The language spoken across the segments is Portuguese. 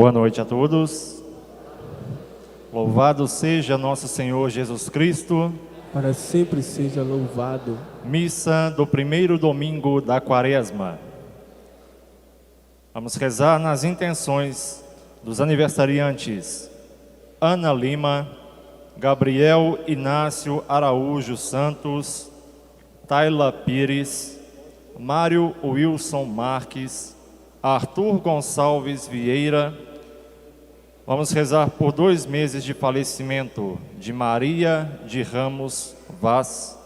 Boa noite a todos. Louvado seja nosso Senhor Jesus Cristo. Para sempre seja louvado. Missa do primeiro domingo da Quaresma. Vamos rezar nas intenções dos aniversariantes Ana Lima, Gabriel Inácio Araújo Santos, Tayla Pires, Mário Wilson Marques, Arthur Gonçalves Vieira. Vamos rezar por 2 meses de falecimento de Maria de Ramos Vaz,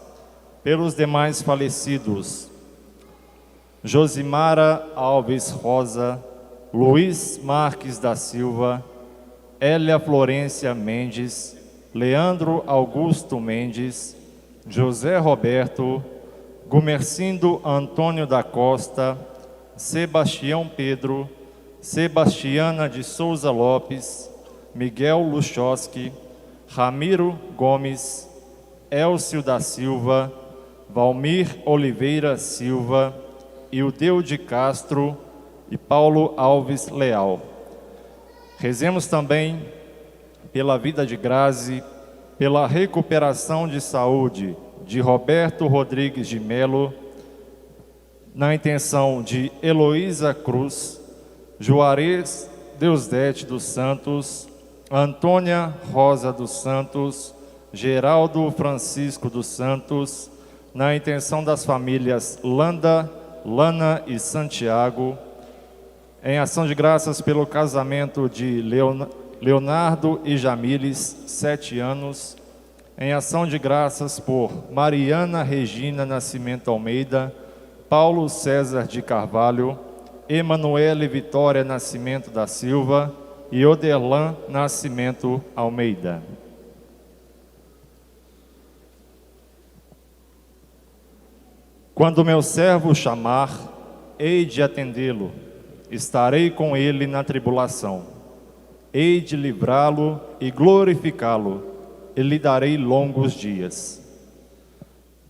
pelos demais falecidos: Josimara Alves Rosa, Luiz Marques da Silva, Hélia Florência Mendes, Leandro Augusto Mendes, José Roberto, Gumercindo Antônio da Costa, Sebastião Pedro, Sebastiana de Souza Lopes, Miguel Luchoski, Ramiro Gomes, Elcio da Silva, Valmir Oliveira Silva, Ildeu de Castro e Paulo Alves Leal. Rezemos também pela vida de Grazi, pela recuperação de saúde de Roberto Rodrigues de Melo, na intenção de Heloísa Cruz, Juarez Deusdete dos Santos, Antônia Rosa dos Santos, Geraldo Francisco dos Santos, na intenção das famílias Landa, Lana e Santiago, em ação de graças pelo casamento de Leonardo e Jamiles, 7 anos, em ação de graças por Mariana Regina Nascimento Almeida, Paulo César de Carvalho, Emanuele Vitória Nascimento da Silva e Oderlan Nascimento Almeida. Quando meu servo chamar, hei de atendê-lo, estarei com ele na tribulação. Hei de livrá-lo e glorificá-lo, e lhe darei longos dias.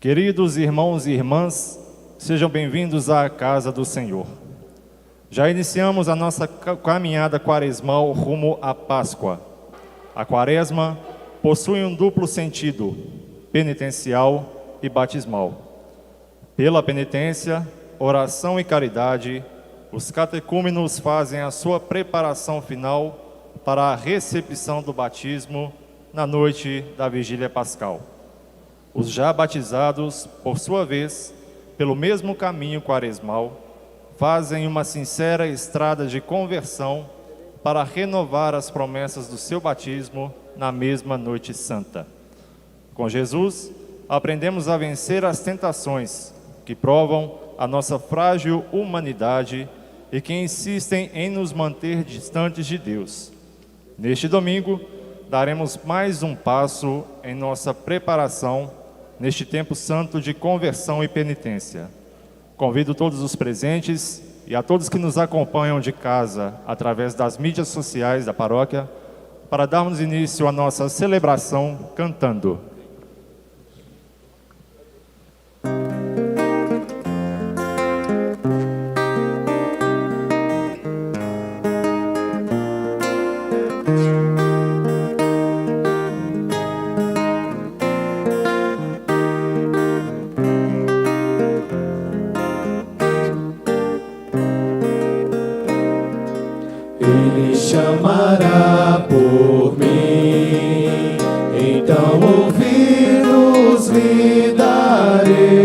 Queridos irmãos e irmãs, sejam bem-vindos à casa do Senhor. Já iniciamos a nossa caminhada quaresmal rumo à Páscoa. A Quaresma possui um duplo sentido, penitencial e batismal. Pela penitência, oração e caridade, os catecúmenos fazem a sua preparação final para a recepção do batismo na noite da Vigília Pascal. Os já batizados, por sua vez, pelo mesmo caminho quaresmal, fazem uma sincera estrada de conversão para renovar as promessas do seu batismo na mesma noite santa. Com Jesus, aprendemos a vencer as tentações que provam a nossa frágil humanidade e que insistem em nos manter distantes de Deus. Neste domingo, daremos mais um passo em nossa preparação neste tempo santo de conversão e penitência. Convido todos os presentes e a todos que nos acompanham de casa através das mídias sociais da paróquia para darmos início à nossa celebração cantando. Ele chamará por mim, então ouvidos lhe darei.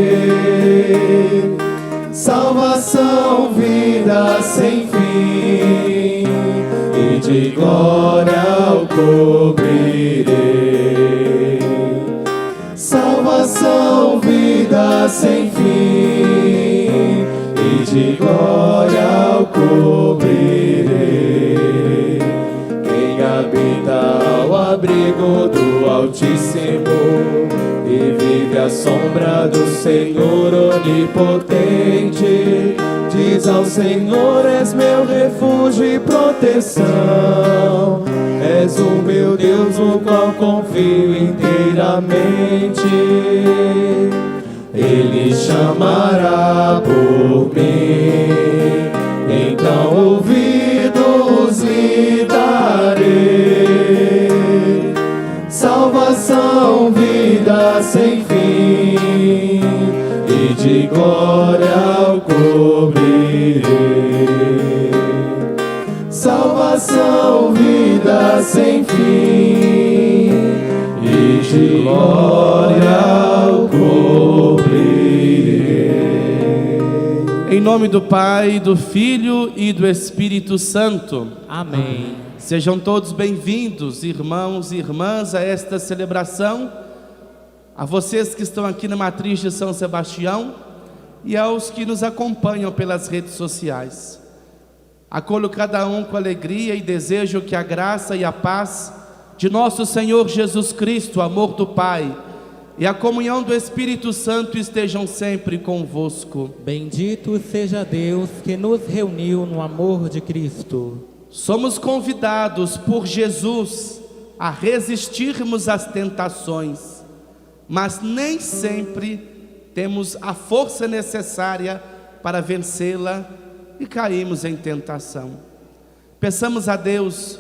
Salvação, vida sem fim, e de glória o cobrirei. Salvação, vida sem fim, e de glória o cobrirei. Habita ao abrigo do Altíssimo e vive à sombra do Senhor onipotente. Diz ao Senhor: és meu refúgio e proteção, és o meu Deus no qual confio inteiramente. Ele chamará por mim, então ouvidos lhe de glória o cobrirei. Salvação, vida sem fim, e de glória o cobrirei. Em nome do Pai, do Filho e do Espírito Santo. Amém. Sejam todos bem-vindos, irmãos e irmãs, a esta celebração. A vocês que estão aqui na Matriz de São Sebastião e aos que nos acompanham pelas redes sociais. Acolho cada um com alegria e desejo que a graça e a paz de nosso Senhor Jesus Cristo, o amor do Pai e a comunhão do Espírito Santo estejam sempre convosco. Bendito seja Deus que nos reuniu no amor de Cristo. Somos convidados por Jesus a resistirmos às tentações, mas nem sempre temos a força necessária para vencê-la e caímos em tentação. Peçamos a Deus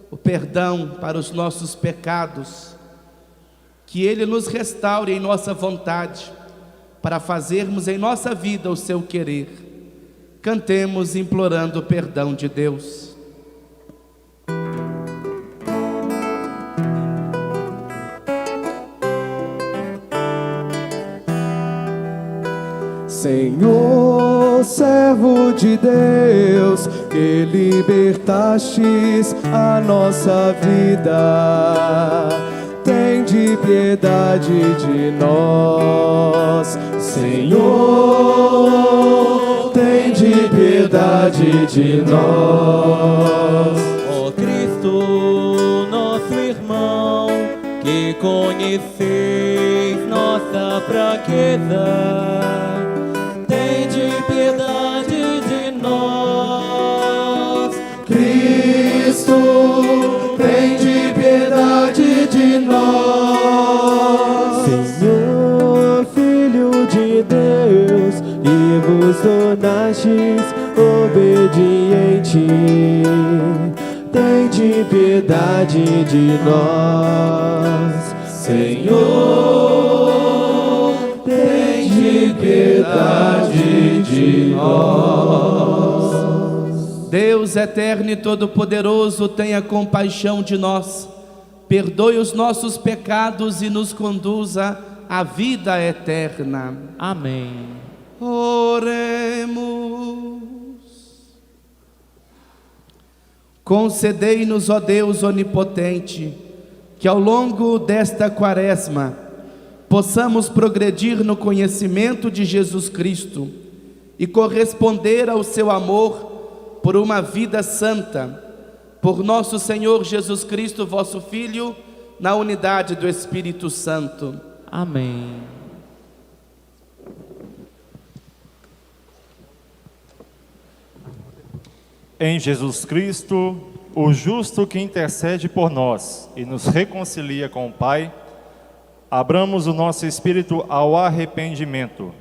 o perdão para os nossos pecados, que Ele nos restaure em nossa vontade, para fazermos em nossa vida o seu querer. Cantemos implorando o perdão de Deus. Senhor, servo de Deus, que libertastes a nossa vida, tende piedade de nós. Senhor, tende piedade de nós. Ó Cristo, nosso irmão, que conheceis nossa fraqueza, piedade de nós. Cristo, tende piedade de nós. Senhor, Filho de Deus, e vos tornastes obediente, tende piedade de nós. Senhor, tende piedade de nós. Deus eterno e todo-poderoso, tenha compaixão de nós, perdoe os nossos pecados e nos conduza à vida eterna. Amém. Oremos. Concedei-nos, ó Deus onipotente, que ao longo desta quaresma possamos progredir no conhecimento de Jesus Cristo e corresponder ao seu amor por uma vida santa, por nosso Senhor Jesus Cristo, vosso Filho, na unidade do Espírito Santo. Amém. Em Jesus Cristo, o justo que intercede por nós e nos reconcilia com o Pai, abramos o nosso espírito ao arrependimento,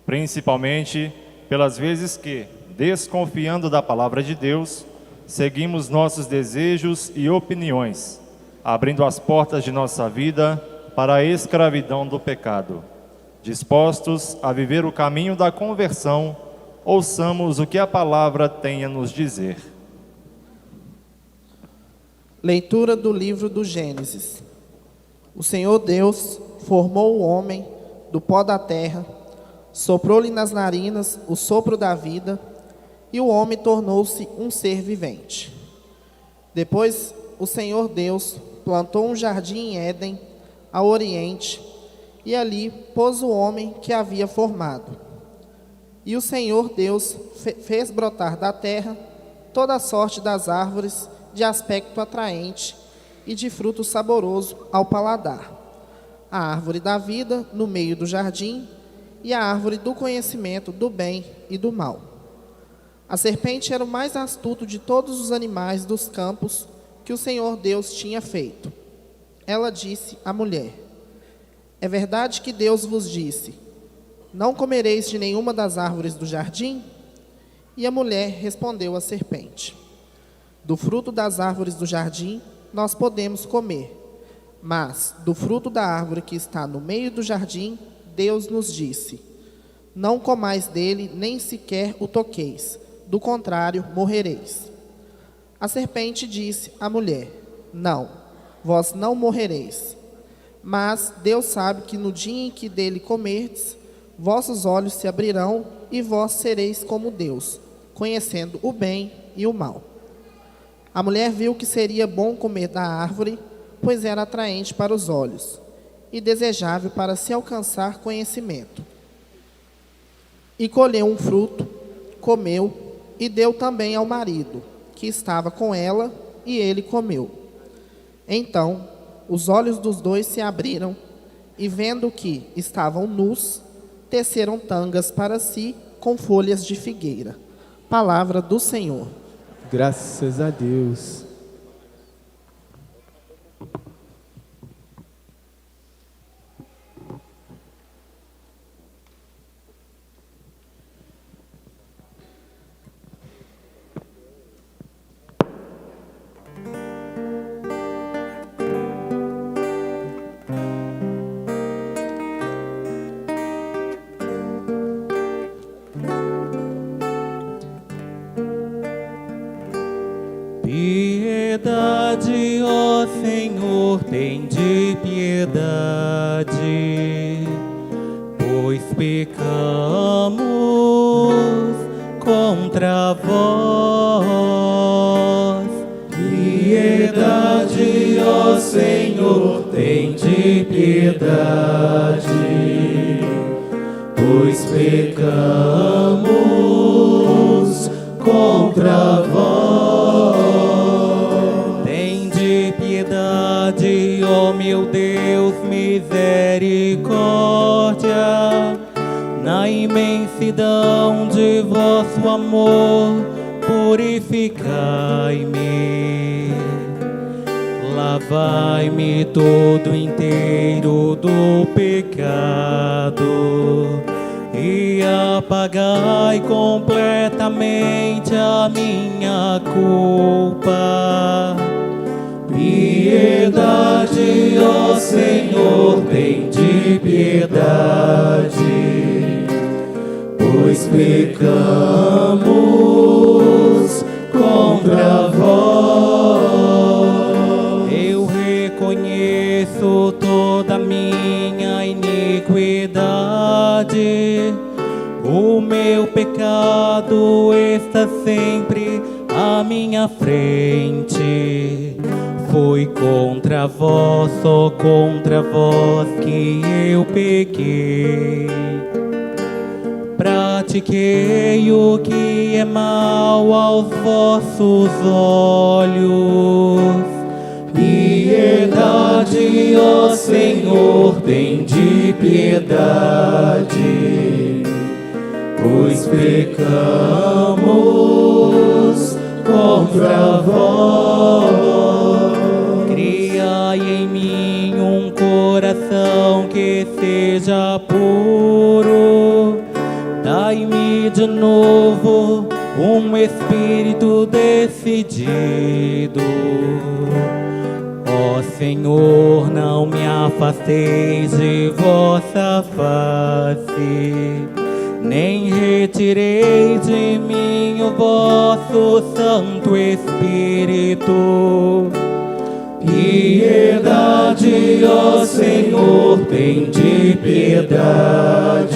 principalmente pelas vezes que, desconfiando da palavra de Deus, seguimos nossos desejos e opiniões, abrindo as portas de nossa vida para a escravidão do pecado. Dispostos a viver o caminho da conversão, ouçamos o que a palavra tem a nos dizer. Leitura do livro do Gênesis. O Senhor Deus formou o homem do pó da terra, soprou-lhe nas narinas o sopro da vida, e o homem tornou-se um ser vivente. Depois, o Senhor Deus plantou um jardim em Éden, ao oriente, e ali pôs o homem que havia formado. E o Senhor Deus fez brotar da terra toda a sorte das árvores de aspecto atraente e de fruto saboroso ao paladar. A árvore da vida no meio do jardim e a árvore do conhecimento do bem e do mal. A serpente era o mais astuto de todos os animais dos campos que o Senhor Deus tinha feito. Ela disse à mulher: é verdade que Deus vos disse: não comereis de nenhuma das árvores do jardim? E a mulher respondeu à serpente: do fruto das árvores do jardim nós podemos comer, mas do fruto da árvore que está no meio do jardim, Deus nos disse: Não comais dele, nem sequer o toqueis, do contrário, morrereis. A serpente disse à mulher: Não, vós não morrereis. Mas Deus sabe que no dia em que dele comerdes, vossos olhos se abrirão e vós sereis como Deus, conhecendo o bem e o mal. A mulher viu que seria bom comer da árvore, pois era atraente para os olhos, e desejável para se alcançar conhecimento. E colheu um fruto, comeu, e deu também ao marido, que estava com ela, e ele comeu. Então, os olhos dos dois se abriram, e vendo que estavam nus, teceram tangas para si com folhas de figueira. Palavra do Senhor. Graças a Deus. Piedade, ó Senhor, tende piedade, pois pecamos contra vós. Piedade, ó Senhor, tende piedade, pois pecamos contra vós. Tende piedade, ó meu Deus, misericórdia, na imensidão de vosso amor, purificai-me. Lavai-me todo inteiro do pecado e apagai completamente a minha culpa. Piedade, ó Senhor, tende piedade, pois pecamos contra vós. Eu reconheço toda a minha iniquidade, o meu pecado está sempre à minha frente. Foi contra vós, só contra vós que eu pequei. Pratiquei o que é mal aos vossos olhos. Piedade, ó Senhor, tende piedade, pois pecamos contra vós. Criai em mim um coração que seja puro, dai-me de novo um espírito decidido. Ó Senhor, não me afasteis de vossa face, nem retireis de mim o vosso Santo Espírito. Piedade, ó Senhor, tende piedade,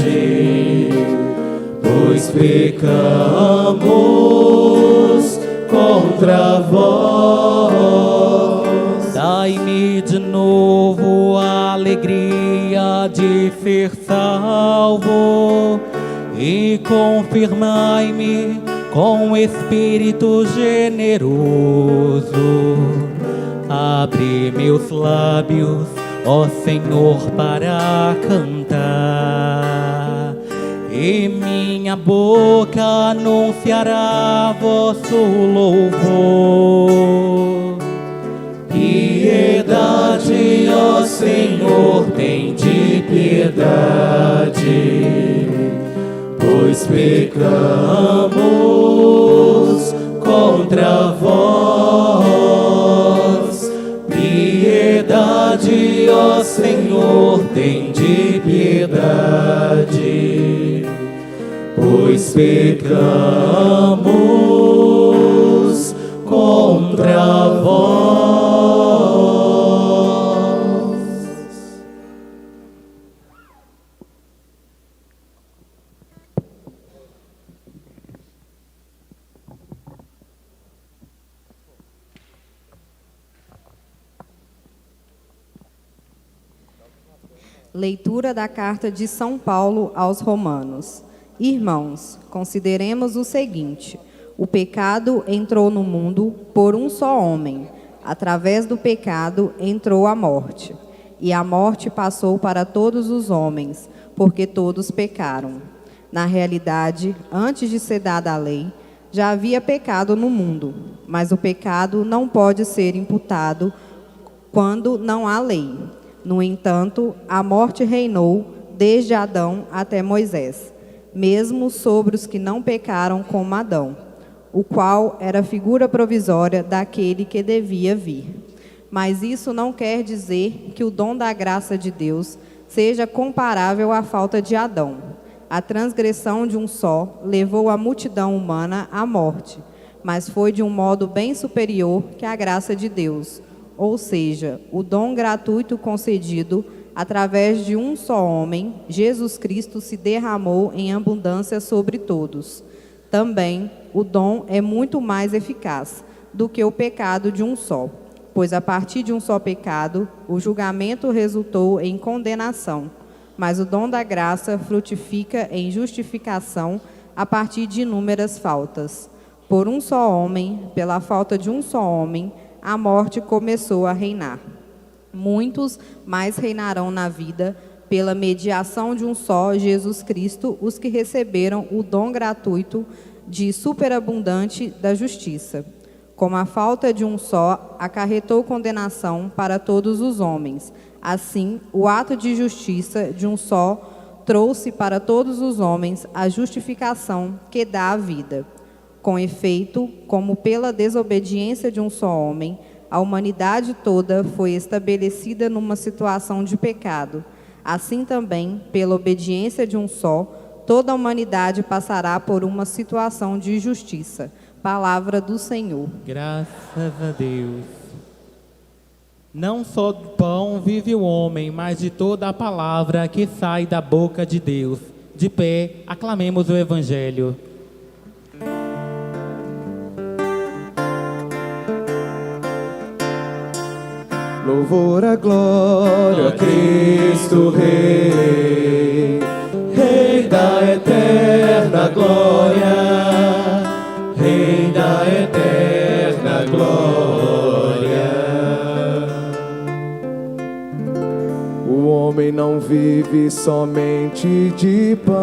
pois pecamos contra vós. Dai-me de novo a alegria de ser salvo e confirmai-me com espírito generoso. Abre meus lábios, ó Senhor, para cantar, e minha boca anunciará vosso louvor. Piedade, ó Senhor, tende piedade, pois pecamos contra vós. Piedade, ó Senhor, tende piedade, pois pecamos contra vós. Leitura da carta de São Paulo aos Romanos. Irmãos, consideremos o seguinte: o pecado entrou no mundo por um só homem. Através do pecado entrou a morte. E a morte passou para todos os homens, porque todos pecaram. Na realidade, antes de ser dada a lei, já havia pecado no mundo, mas o pecado não pode ser imputado quando não há lei. No entanto, a morte reinou desde Adão até Moisés, mesmo sobre os que não pecaram como Adão, o qual era figura provisória daquele que devia vir. Mas isso não quer dizer que o dom da graça de Deus seja comparável à falta de Adão. A transgressão de um só levou a multidão humana à morte, mas foi de um modo bem superior que a graça de Deus, ou seja, o dom gratuito concedido através de um só homem, Jesus Cristo, se derramou em abundância sobre todos. Também o dom é muito mais eficaz do que o pecado de um só, pois a partir de um só pecado, o julgamento resultou em condenação, mas o dom da graça frutifica em justificação a partir de inúmeras faltas. Por um só homem, pela falta de um só homem, a morte começou a reinar. Muitos mais reinarão na vida, pela mediação de um só, Jesus Cristo, os que receberam o dom gratuito de superabundante da justiça. Como a falta de um só acarretou condenação para todos os homens, assim, o ato de justiça de um só trouxe para todos os homens a justificação que dá a vida. Com efeito, como pela desobediência de um só homem, a humanidade toda foi estabelecida numa situação de pecado, assim também, pela obediência de um só, toda a humanidade passará por uma situação de justiça. Palavra do Senhor. Graças a Deus. Não só do pão vive o homem, mas de toda a palavra que sai da boca de Deus. De pé, aclamemos o Evangelho. Louvor a glória a Cristo Rei, Rei da eterna glória, Rei da eterna glória. O homem não vive somente de pão,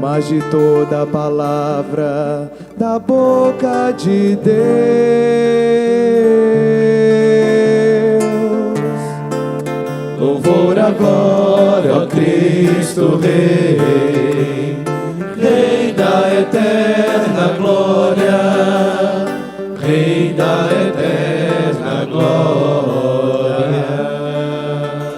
mas de toda a palavra da boca de Deus. Louvor a glória a Cristo Rei, Rei da eterna glória, Rei da eterna glória.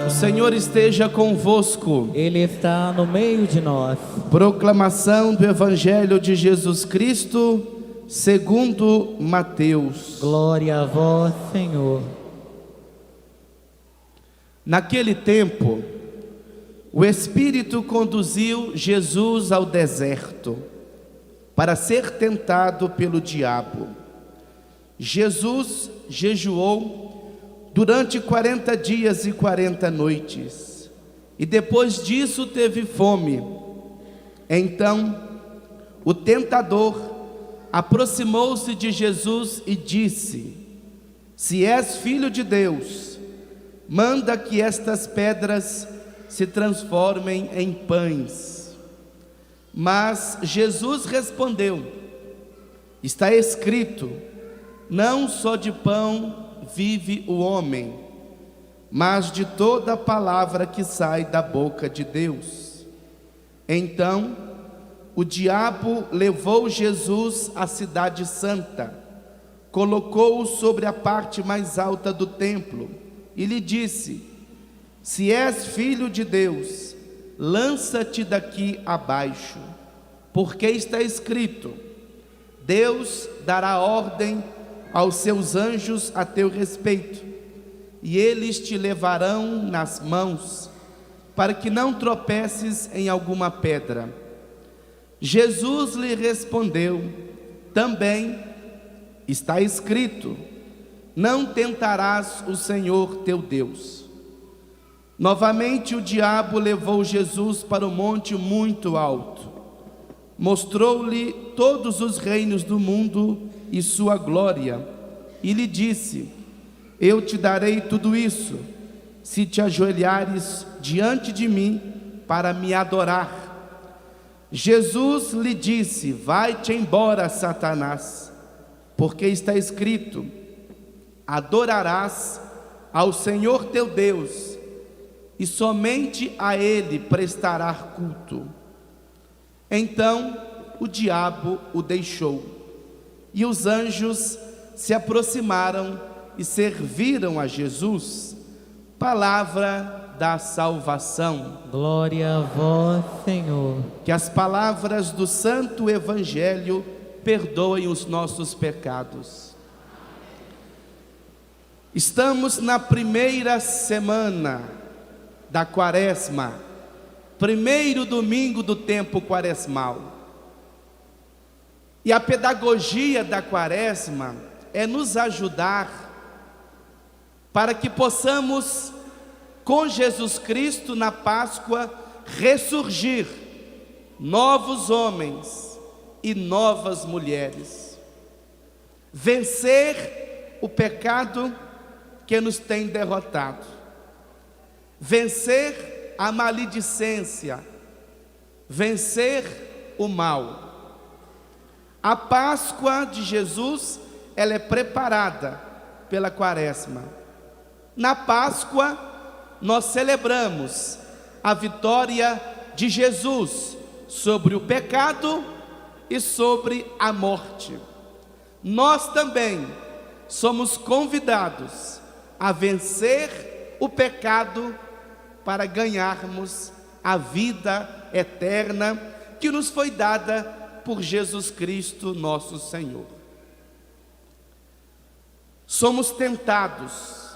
O Senhor esteja convosco. Ele está no meio de nós. Proclamação do Evangelho de Jesus Cristo, segundo Mateus. Glória a vós, Senhor. Naquele tempo, o Espírito conduziu Jesus ao deserto para ser tentado pelo diabo. Jesus jejuou durante 40 dias e 40 noites, e depois disso teve fome. Então, o tentador aproximou-se de Jesus e disse: Se és filho de Deus, manda que estas pedras se transformem em pães. Mas Jesus respondeu: Está escrito, não só de pão vive o homem, mas de toda a palavra que sai da boca de Deus. Então, o diabo levou Jesus à cidade santa, colocou-o sobre a parte mais alta do templo e lhe disse: Se és filho de Deus, lança-te daqui abaixo, porque está escrito: Deus dará ordem aos seus anjos a teu respeito, e eles te levarão nas mãos, para que não tropeces em alguma pedra. Jesus lhe respondeu: também está escrito: não tentarás o Senhor teu Deus. Novamente o diabo levou Jesus para um monte muito alto, mostrou-lhe todos os reinos do mundo e sua glória, e lhe disse: eu te darei tudo isso, se te ajoelhares diante de mim para me adorar. Jesus lhe disse: vai-te embora, Satanás, porque está escrito: adorarás ao Senhor teu Deus, e somente a Ele prestarás culto. Então o diabo o deixou, e os anjos se aproximaram e serviram a Jesus. Palavra da salvação. Glória a vós, Senhor. Que as palavras do Santo Evangelho perdoem os nossos pecados. Estamos na primeira semana da Quaresma, primeiro domingo do tempo quaresmal. E a pedagogia da Quaresma é nos ajudar para que possamos, com Jesus Cristo na Páscoa, ressurgir novos homens e novas mulheres, vencer o pecado que nos tem derrotado, vencer a maledicência, vencer o mal. A Páscoa de Jesus, ela é preparada pela Quaresma. Na Páscoa, nós celebramos a vitória de Jesus sobre o pecado e sobre a morte. Nós também somos convidados a vencer o pecado para ganharmos a vida eterna que nos foi dada por Jesus Cristo, nosso Senhor. Somos tentados,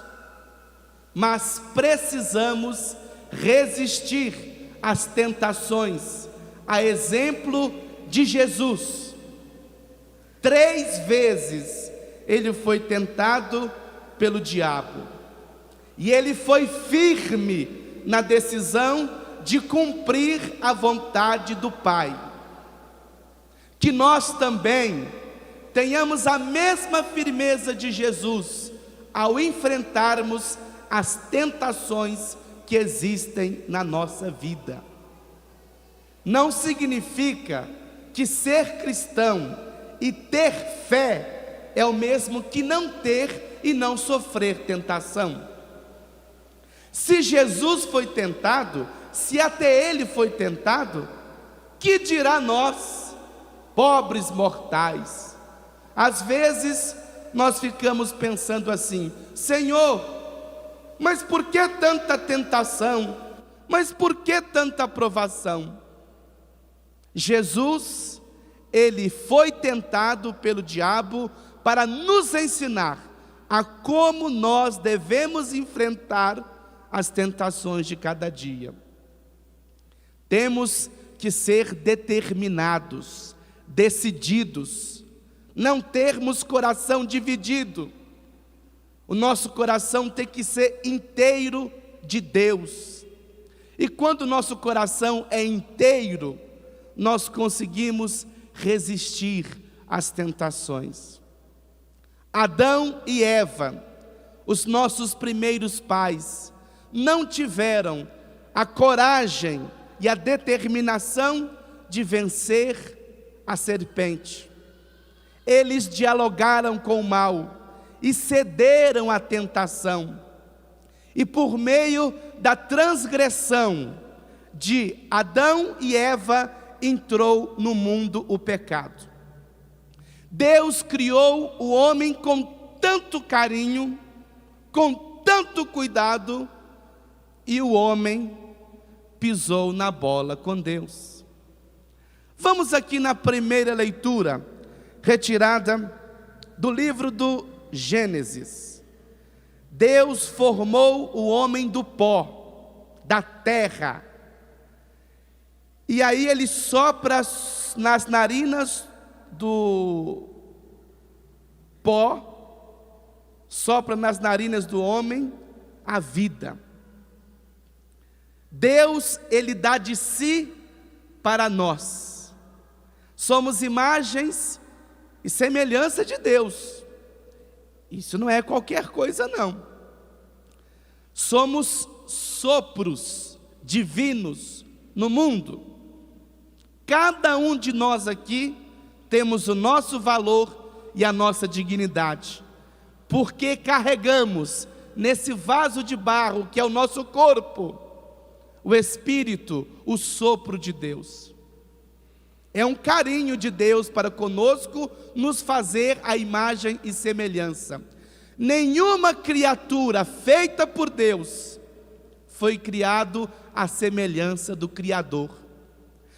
mas precisamos resistir às tentações, a exemplo de Jesus. 3 vezes ele foi tentado pelo diabo, e ele foi firme na decisão de cumprir a vontade do Pai. Que nós também tenhamos a mesma firmeza de Jesus ao enfrentarmos as tentações que existem na nossa vida. Não significa que ser cristão e ter fé é o mesmo que não ter e não sofrer tentação. Se Jesus foi tentado, se até ele foi tentado, que dirá nós, pobres mortais? Às vezes nós ficamos pensando assim: Senhor, mas por que tanta tentação? Mas por que tanta provação? Jesus, ele foi tentado pelo diabo para nos ensinar a como nós devemos enfrentar as tentações de cada dia. Temos que ser determinados, decididos, não termos coração dividido. O nosso coração tem que ser inteiro de Deus. E quando o nosso coração é inteiro, nós conseguimos resistir às tentações. Adão e Eva, os nossos primeiros pais, não tiveram a coragem e a determinação de vencer a serpente. Eles dialogaram com o mal e cederam à tentação. E por meio da transgressão de Adão e Eva, entrou no mundo o pecado. Deus criou o homem com tanto carinho, com tanto cuidado, e o homem pisou na bola com Deus. Vamos aqui na primeira leitura, retirada do livro do Gênesis. Deus formou o homem do pó, da terra. E aí ele sopra nas narinas do pó, sopra nas narinas do homem a vida. Deus, ele dá de si para nós. Somos imagens e semelhança de Deus. Isso não é qualquer coisa, não. Somos sopros divinos no mundo. Cada um de nós aqui temos o nosso valor e a nossa dignidade, porque carregamos nesse vaso de barro que é o nosso corpo, o Espírito, o sopro de Deus. É um carinho de Deus para conosco nos fazer a imagem e semelhança. Nenhuma criatura feita por Deus foi criado à semelhança do Criador.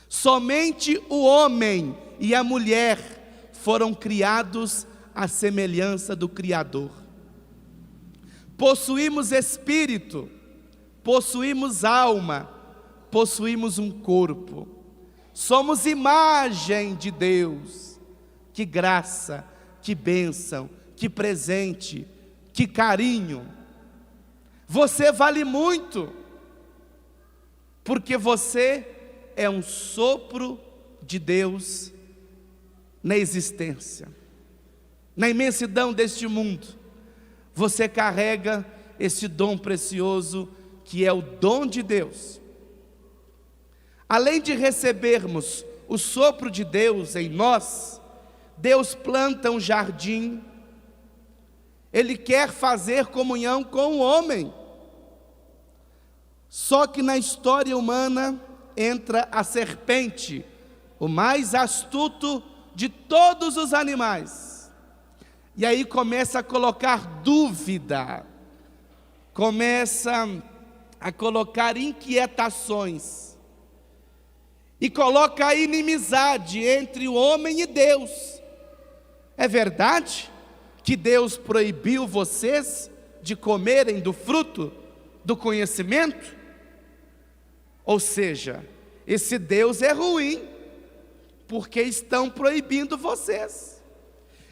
Somente o homem e a mulher foram criados à semelhança do Criador. Possuímos espírito, possuímos alma, possuímos um corpo. Somos imagem de Deus. Que graça, que bênção, que presente, que carinho. Você vale muito, porque você é um sopro de Deus na existência. Na imensidão deste mundo, você carrega esse dom precioso que é o dom de Deus. Além de recebermos o sopro de Deus em nós, Deus planta um jardim. Ele quer fazer comunhão com o homem. Só que na história humana entra a serpente, o mais astuto de todos os animais. E aí começa a colocar dúvida, começa a colocar inquietações, e coloca a inimizade entre o homem e Deus. É verdade que Deus proibiu vocês de comerem do fruto do conhecimento? Ou seja, esse Deus é ruim, porque estão proibindo vocês.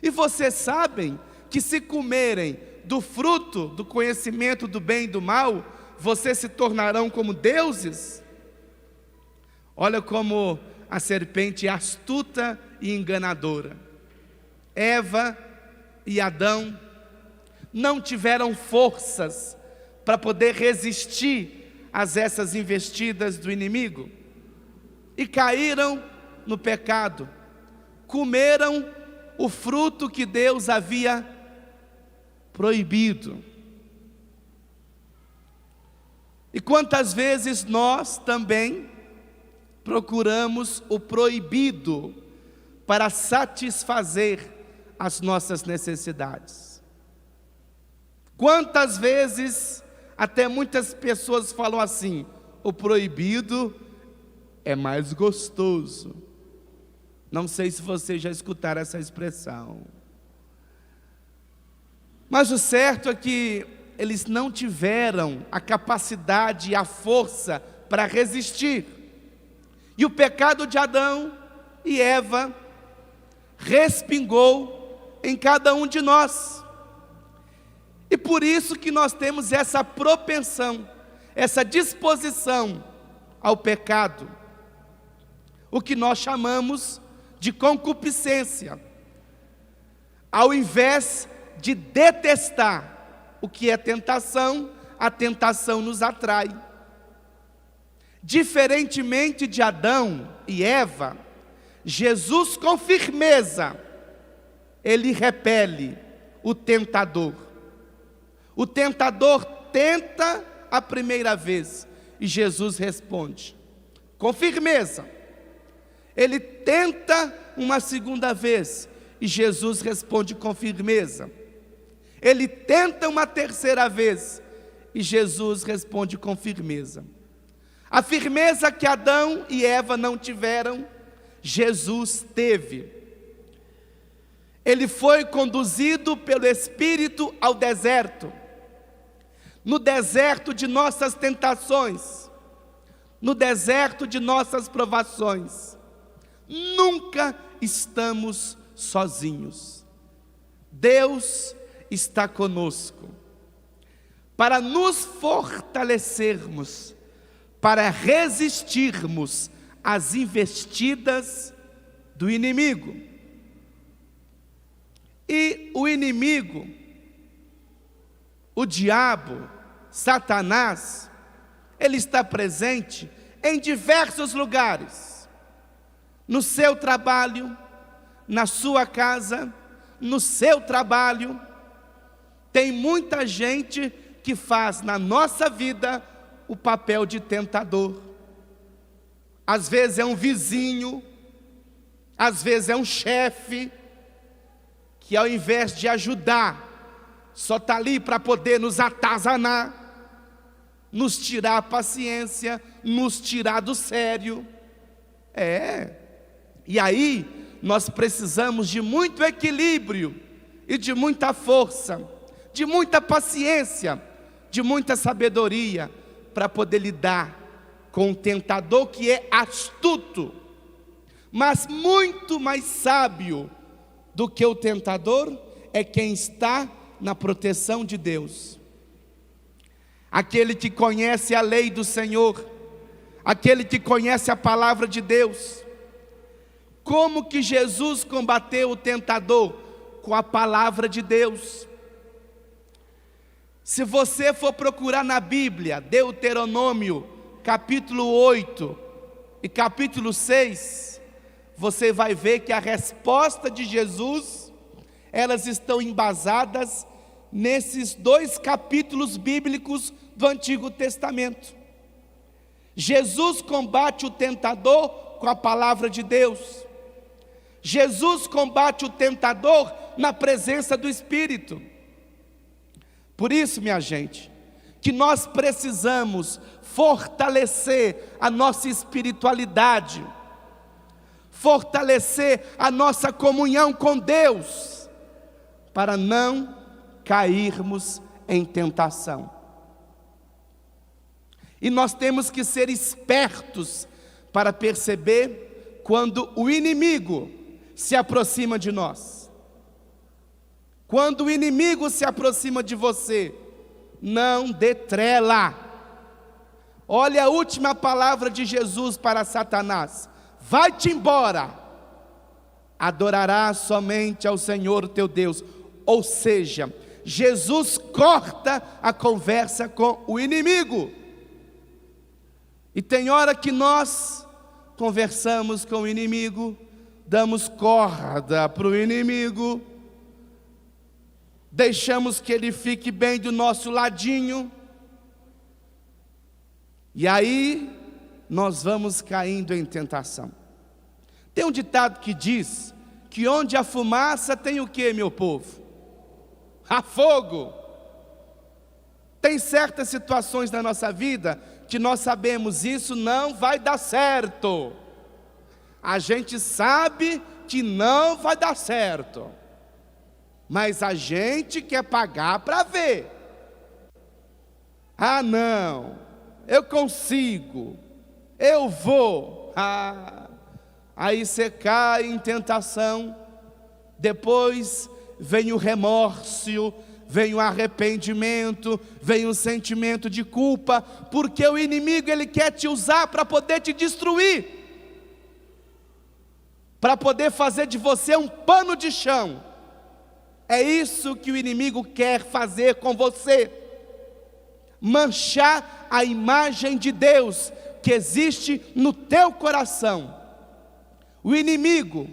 E vocês sabem que se comerem do fruto do conhecimento do bem e do mal, vocês se tornarão como deuses? Olha como a serpente é astuta e enganadora. Eva e Adão não tiveram forças para poder resistir a essas investidas do inimigo, e caíram no pecado, comeram o fruto que Deus havia proibido. E quantas vezes nós também procuramos o proibido para satisfazer as nossas necessidades? Quantas vezes até muitas pessoas falam assim: o proibido é mais gostoso. Não sei se vocês já escutaram essa expressão. Mas o certo é que eles não tiveram a capacidade e a força para resistir. E o pecado de Adão e Eva respingou em cada um de nós. E por isso que nós temos essa propensão, essa disposição ao pecado, o que nós chamamos de concupiscência. Ao invés de detestar o que é tentação, a tentação nos atrai. Diferentemente de Adão e Eva, Jesus com firmeza, ele repele o tentador. O tentador tenta a primeira vez e Jesus responde com firmeza. Ele tenta uma segunda vez e Jesus responde com firmeza. Ele tenta uma terceira vez e Jesus responde com firmeza. A firmeza que Adão e Eva não tiveram, Jesus teve. Ele foi conduzido pelo Espírito ao deserto. No deserto de nossas tentações, no deserto de nossas provações. Nunca estamos sozinhos. Deus está conosco para nos fortalecermos, para resistirmos às investidas do inimigo. E o inimigo, o diabo, Satanás, ele está presente em diversos lugares. No seu trabalho, na sua casa, no seu trabalho. Tem muita gente que faz na nossa vida o papel de tentador. Às vezes é um vizinho, às vezes é um chefe, que ao invés de ajudar, só está ali para poder nos atazanar, nos tirar a paciência, nos tirar do sério. E aí nós precisamos de muito equilíbrio e de muita força, de muita paciência, de muita sabedoria para poder lidar com um tentador que é astuto, mas muito mais sábio do que o tentador é quem está na proteção de Deus. Aquele que conhece a lei do Senhor, aquele que conhece a palavra de Deus. Como que Jesus combateu o tentador? Com a palavra de Deus. Se você for procurar na Bíblia, Deuteronômio, capítulo 8 e capítulo 6, você vai ver que a resposta de Jesus, elas estão embasadas nesses 2 capítulos bíblicos do Antigo Testamento. Jesus combate o tentador com a palavra de Deus. Jesus combate o tentador na presença do Espírito. Por isso, minha gente, que nós precisamos fortalecer a nossa espiritualidade, fortalecer a nossa comunhão com Deus, para não cairmos em tentação. E nós temos que ser espertos para perceber quando o inimigo se aproxima de nós. Quando o inimigo se aproxima de você, não dê trela. Olha a última palavra de Jesus para Satanás: vai-te embora, adorarás somente ao Senhor teu Deus. Ou seja, Jesus corta a conversa com o inimigo. E tem hora que nós conversamos com o inimigo, damos corda para o inimigo, deixamos que ele fique bem do nosso ladinho, e aí nós vamos caindo em tentação. Tem um ditado que diz que onde há fumaça tem o que, meu povo? Há fogo. Tem certas situações na nossa vida que nós sabemos isso não vai dar certo. A gente sabe que não vai dar certo, mas a gente quer pagar para ver. Ah, não, eu consigo, eu vou. Aí você cai em tentação, depois vem o remorso, vem o arrependimento, vem o sentimento de culpa, porque o inimigo ele quer te usar para poder te destruir, para poder fazer de você um pano de chão. É isso que o inimigo quer fazer com você, manchar a imagem de Deus que existe no teu coração. O inimigo,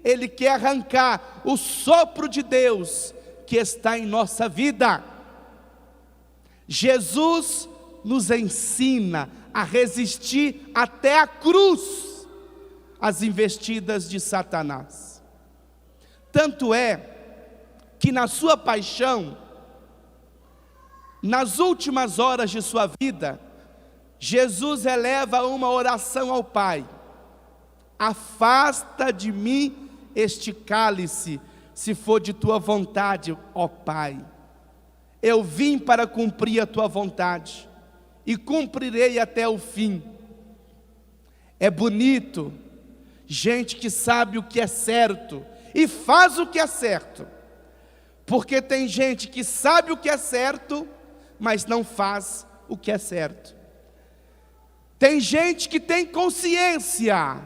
ele quer arrancar o sopro de Deus que está em nossa vida. Jesus nos ensina a resistir até a cruz às investidas de Satanás. Tanto é que na sua paixão, nas últimas horas de sua vida, Jesus eleva uma oração ao Pai: afasta de mim este cálice, se for de tua vontade, ó Pai. Eu vim para cumprir a tua vontade, e cumprirei até o fim. É bonito gente que sabe o que é certo e faz o que é certo, porque tem gente que sabe o que é certo, mas não faz o que é certo. Tem gente que tem consciência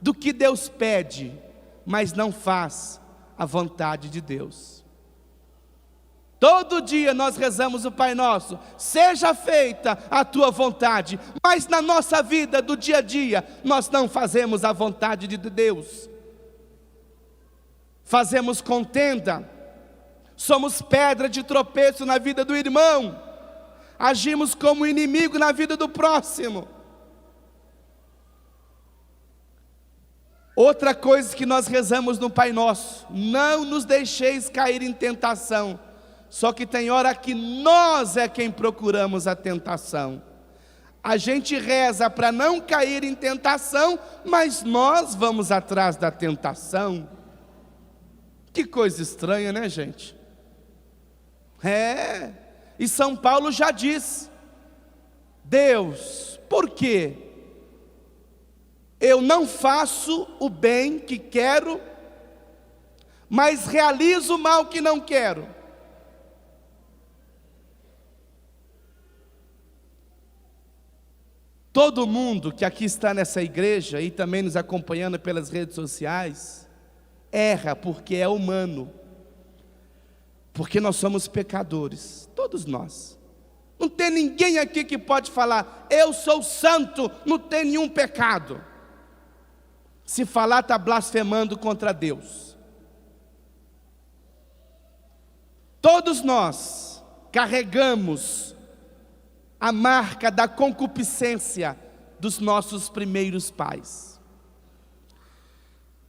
do que Deus pede, mas não faz a vontade de Deus. Todo dia nós rezamos o Pai Nosso: seja feita a tua vontade, mas na nossa vida do dia a dia, nós não fazemos a vontade de Deus. Fazemos contenda, somos pedra de tropeço na vida do irmão, agimos como inimigo na vida do próximo. Outra coisa que nós rezamos no Pai Nosso: não nos deixeis cair em tentação. Só que tem hora que nós é quem procuramos a tentação. A gente reza para não cair em tentação, mas nós vamos atrás da tentação. Que coisa estranha, né, gente? E São Paulo já diz: Deus, por quê? Eu não faço o bem que quero, mas realizo o mal que não quero. Todo mundo que aqui está nessa igreja e também nos acompanhando pelas redes sociais, erra porque é humano, porque nós somos pecadores, todos nós. Não tem ninguém aqui que pode falar: eu sou santo, não tem nenhum pecado. Se falar, está blasfemando contra Deus. Todos nós carregamos a marca da concupiscência dos nossos primeiros pais.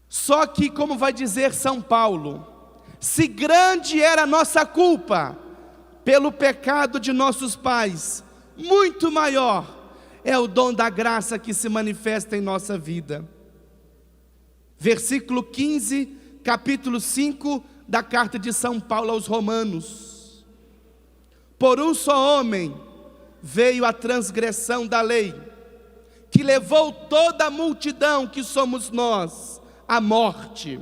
Só que, como vai dizer São Paulo, se grande era a nossa culpa pelo pecado de nossos pais, muito maior é o dom da graça que se manifesta em nossa vida. Versículo 15, capítulo 5 da carta de São Paulo aos Romanos: por um só homem veio a transgressão da lei, que levou toda a multidão, que somos nós, à morte.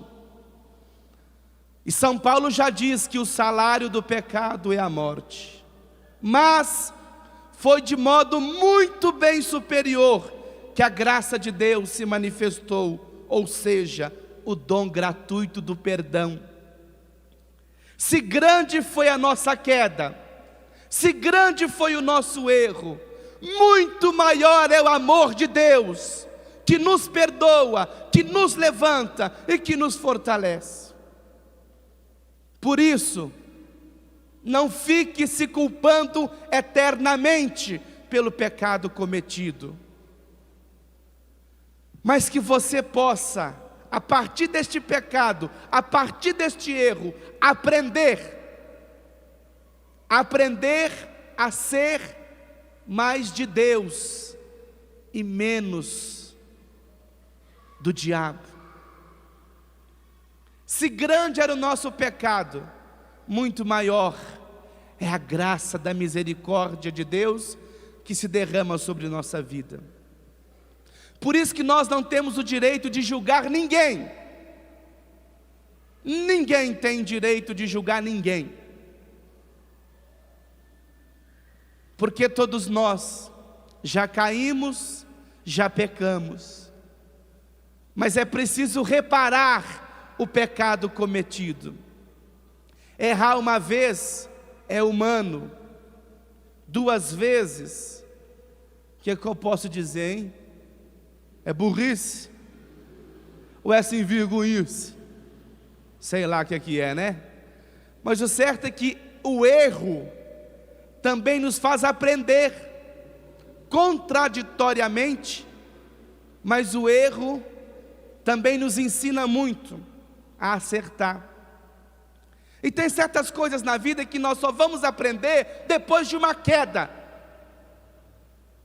E São Paulo já diz que o salário do pecado é a morte, mas foi de modo muito bem superior que a graça de Deus se manifestou, ou seja, o dom gratuito do perdão. Se grande foi a nossa queda, se grande foi o nosso erro, muito maior é o amor de Deus, que nos perdoa, que nos levanta e que nos fortalece. Por isso, não fique se culpando eternamente pelo pecado cometido, mas que você possa, a partir deste pecado, a partir deste erro, aprender a ser mais de Deus e menos do diabo. Se grande era o nosso pecado, muito maior é a graça da misericórdia de Deus que se derrama sobre nossa vida. Por isso que nós não temos o direito de julgar ninguém. Ninguém tem direito de julgar ninguém. Porque todos nós já caímos, já pecamos. Mas é preciso reparar o pecado cometido. Errar uma vez é humano, 2 vezes, o que é que eu posso dizer, hein? É burrice? Ou é sem vergonhice? Sei lá o que é, né? Mas o certo é que o erro também nos faz aprender, contraditoriamente, mas o erro também nos ensina muito a acertar. E tem certas coisas na vida que nós só vamos aprender depois de uma queda.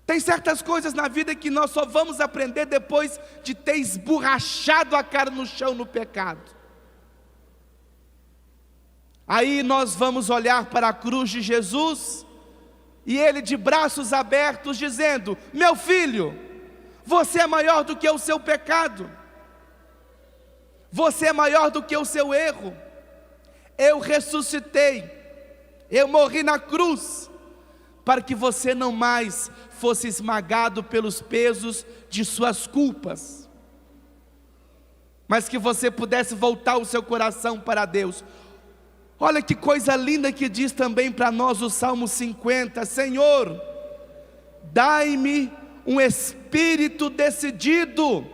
Tem certas coisas na vida que nós só vamos aprender depois de ter esborrachado a cara no chão no pecado. Aí nós vamos olhar para a cruz de Jesus, e Ele de braços abertos dizendo: meu filho, você é maior do que o seu pecado, você é maior do que o seu erro. Eu ressuscitei, eu morri na cruz, para que você não mais fosse esmagado pelos pesos de suas culpas, mas que você pudesse voltar o seu coração para Deus. Olha que coisa linda que diz também para nós o Salmo 50: Senhor, dai-me um espírito decidido.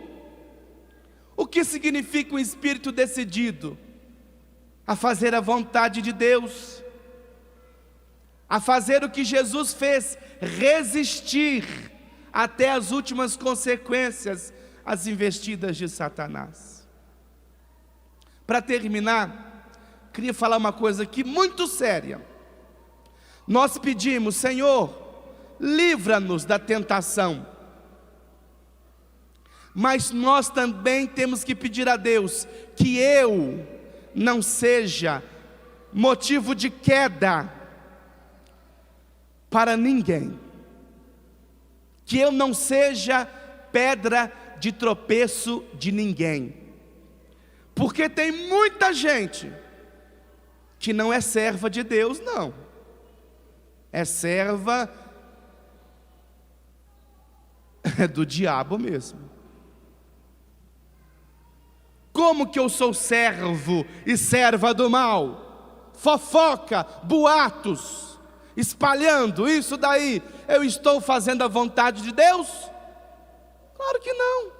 O que significa um espírito decidido? A fazer a vontade de Deus, a fazer o que Jesus fez, resistir até as últimas consequências às investidas de Satanás. Para terminar, queria falar uma coisa aqui muito séria. Nós pedimos: Senhor, livra-nos da tentação. Mas nós também temos que pedir a Deus que eu não seja motivo de queda para ninguém, que eu não seja pedra de tropeço de ninguém, porque tem muita gente que não é serva de Deus, não, é serva do diabo mesmo. Como que eu sou servo e serva do mal? Fofoca, boatos, espalhando isso daí. Eu estou fazendo a vontade de Deus? Claro que não.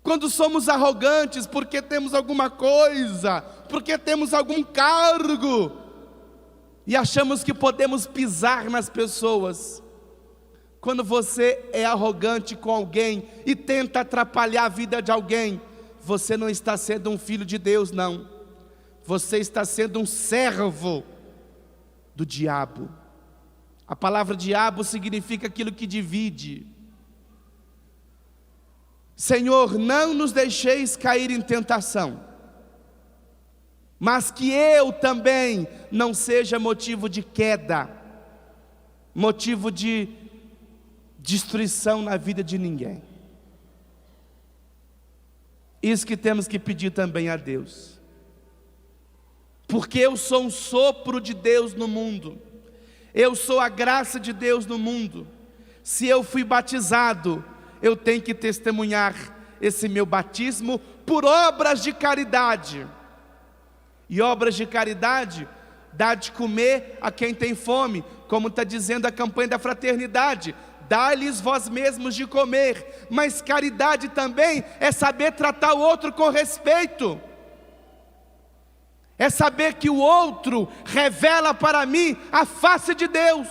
Quando somos arrogantes porque temos alguma coisa, porque temos algum cargo, e achamos que podemos pisar nas pessoas. Quando você é arrogante com alguém e tenta atrapalhar a vida de alguém, você não está sendo um filho de Deus, não. Você está sendo um servo do diabo. A palavra diabo significa aquilo que divide. Senhor, não nos deixeis cair em tentação, mas que eu também não seja motivo de queda, motivo de destruição na vida de ninguém. Isso que temos que pedir também a Deus, porque eu sou um sopro de Deus no mundo, eu sou a graça de Deus no mundo. Se eu fui batizado, eu tenho que testemunhar esse meu batismo por obras de caridade, e obras de caridade dá de comer a quem tem fome, como está dizendo a campanha da fraternidade: dá-lhes vós mesmos de comer. Mas caridade também é saber tratar o outro com respeito, é saber que o outro revela para mim a face de Deus.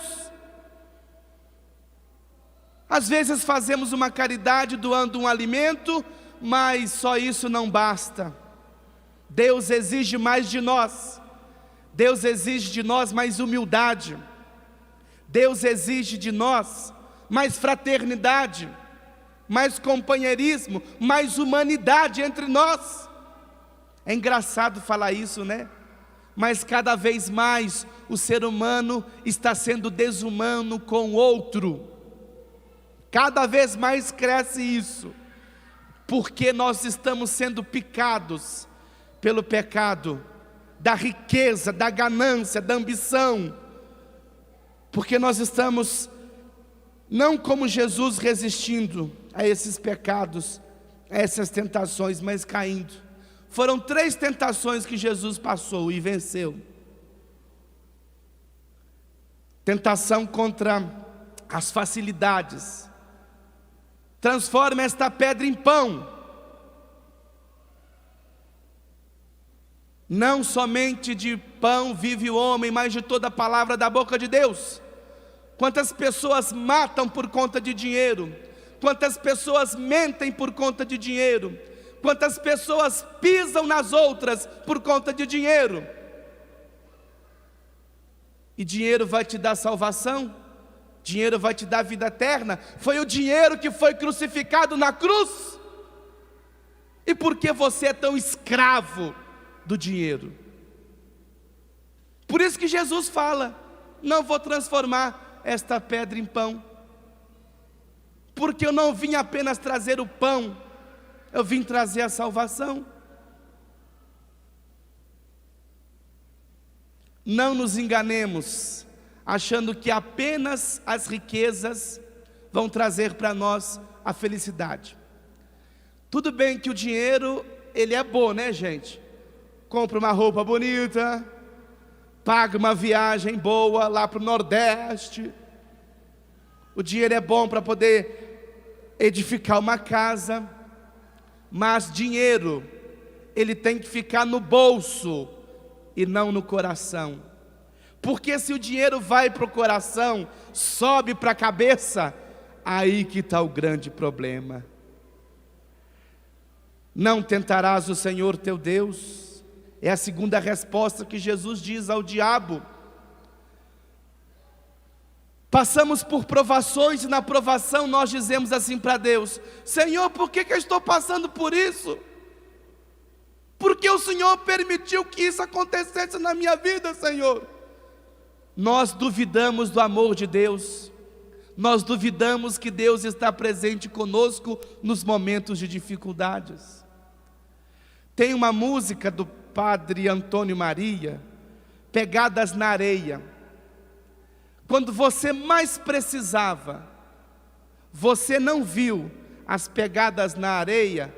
Às vezes fazemos uma caridade doando um alimento, mas só isso não basta. Deus exige mais de nós. Deus exige de nós mais humildade. Deus exige de nós mais fraternidade, mais companheirismo, mais humanidade entre nós. É engraçado falar isso, né? Mas cada vez mais o ser humano está sendo desumano com o outro. Cada vez mais cresce isso, porque nós estamos sendo picados pelo pecado da riqueza, da ganância, da ambição, porque nós estamos não como Jesus resistindo a esses pecados, a essas tentações, mas caindo. Foram 3 tentações que Jesus passou e venceu. Tentação contra as facilidades. Transforma esta pedra em pão. Não somente de pão vive o homem, mas de toda a palavra da boca de Deus. Quantas pessoas matam por conta de dinheiro? Quantas pessoas mentem por conta de dinheiro? Quantas pessoas pisam nas outras por conta de dinheiro? E dinheiro vai te dar salvação? dinheiro vai te dar vida eterna. Foi o dinheiro que foi crucificado na cruz. E por que você é tão escravo do dinheiro? Por isso que Jesus fala: não vou transformar esta pedra em pão, porque eu não vim apenas trazer o pão, eu vim trazer a salvação. Não nos enganemos, achando que apenas as riquezas vão trazer para nós a felicidade. Tudo bem que o dinheiro, ele é bom, né, gente? Compra uma roupa bonita, paga uma viagem boa lá para o Nordeste. O dinheiro é bom para poder edificar uma casa, mas dinheiro, ele tem que ficar no bolso e não no coração. Porque se o dinheiro vai para o coração, sobe para a cabeça, aí que está o grande problema. Não tentarás o Senhor teu Deus. É a segunda resposta que Jesus diz ao diabo. Passamos por provações e na provação nós dizemos assim para Deus: Senhor, por que eu estou passando por isso? Por que o Senhor permitiu que isso acontecesse na minha vida, Senhor? Nós duvidamos do amor de Deus. Nós duvidamos que Deus está presente conosco nos momentos de dificuldades. Tem uma música do Padre Antônio Maria, Pegadas na Areia. Quando você mais precisava, você não viu as pegadas na areia,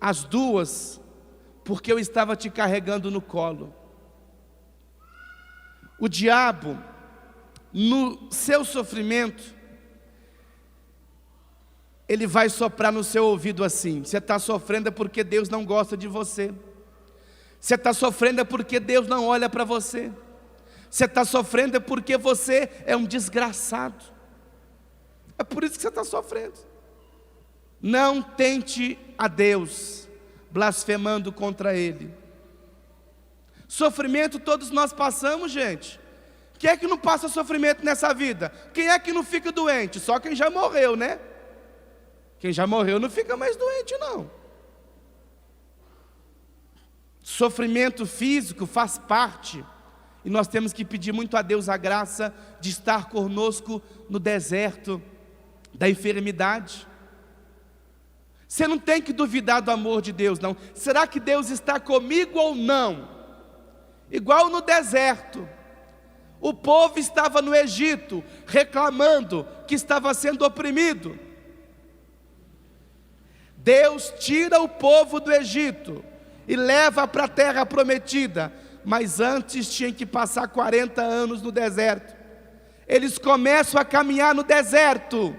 as duas, porque eu estava te carregando no colo. O diabo, no seu sofrimento, ele vai soprar no seu ouvido assim: você está sofrendo é porque Deus não gosta de você. Você está sofrendo é porque Deus não olha para você. Você está sofrendo é porque você é um desgraçado. É por isso que você está sofrendo. Não tente a Deus blasfemando contra Ele. Sofrimento todos nós passamos, gente. Quem é que não passa sofrimento nessa vida? Quem é que não fica doente? Só quem já morreu, né? Quem já morreu não fica mais doente, não. Sofrimento físico faz parte. E nós temos que pedir muito a Deus a graça de estar conosco no deserto da enfermidade. Você não tem que duvidar do amor de Deus, não. Será que Deus está comigo ou não? Igual no deserto. O povo estava no Egito, reclamando que estava sendo oprimido. Deus tira o povo do Egito e leva para a terra prometida. Mas antes tinham que passar 40 anos no deserto. Eles começam a caminhar no deserto.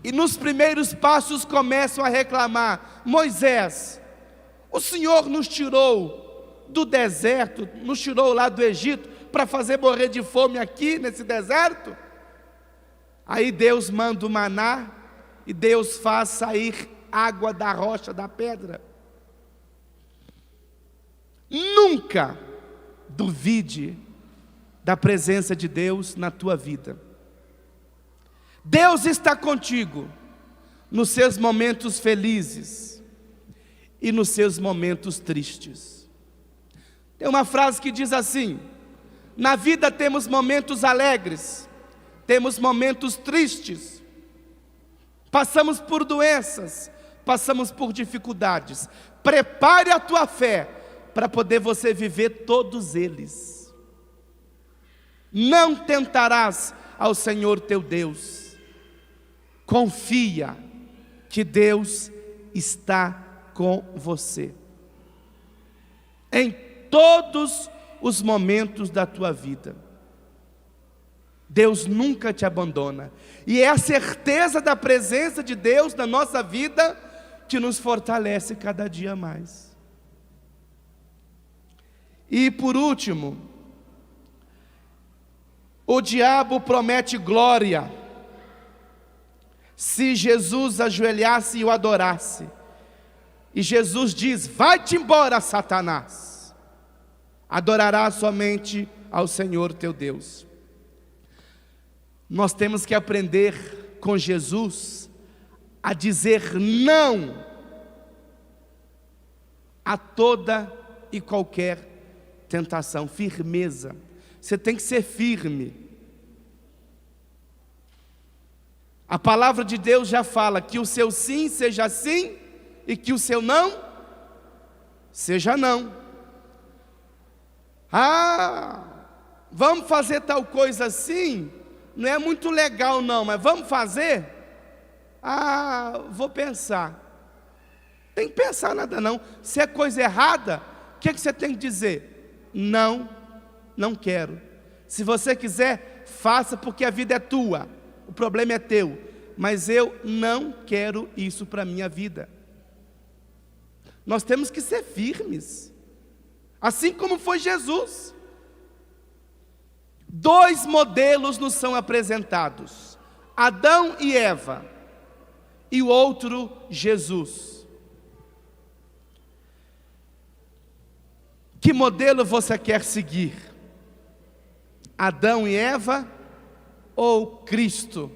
E nos primeiros passos começam a reclamar: Moisés, o Senhor nos tirou do deserto, nos tirou lá do Egito, para fazer morrer de fome aqui nesse deserto? Aí Deus manda o maná, e Deus faz sair água da rocha, da pedra. Nunca duvide da presença de Deus na tua vida. Deus está contigo nos seus momentos felizes e nos seus momentos tristes. Tem uma frase que diz assim: na vida temos momentos alegres, temos momentos tristes, passamos por doenças, passamos por dificuldades. Prepare a tua fé para poder você viver todos eles. Não tentarás ao Senhor teu Deus. Confia que Deus está com você em todos os momentos da tua vida. Deus nunca te abandona. E é a certeza da presença de Deus na nossa vida que nos fortalece cada dia mais. E por último, o diabo promete glória se Jesus ajoelhasse e o adorasse. E Jesus diz: vai-te embora, Satanás. Adorarás somente ao Senhor teu Deus. Nós temos que aprender com Jesus a dizer não a toda e qualquer tentação. Firmeza. Você tem que ser firme. A palavra de Deus já fala que o seu sim seja sim e que o seu não seja não. Vamos fazer tal coisa assim? Não é muito legal não, mas vamos fazer? Vou pensar. Tem que pensar nada não. Se é coisa errada, o que você tem que dizer? Não, não quero. Se você quiser, faça, porque a vida é tua. O problema é teu. Mas eu não quero isso para a minha vida. Nós temos que ser firmes. Assim como foi Jesus. 2 modelos nos são apresentados: Adão e Eva, e o outro, Jesus. Que modelo você quer seguir? Adão e Eva ou Cristo,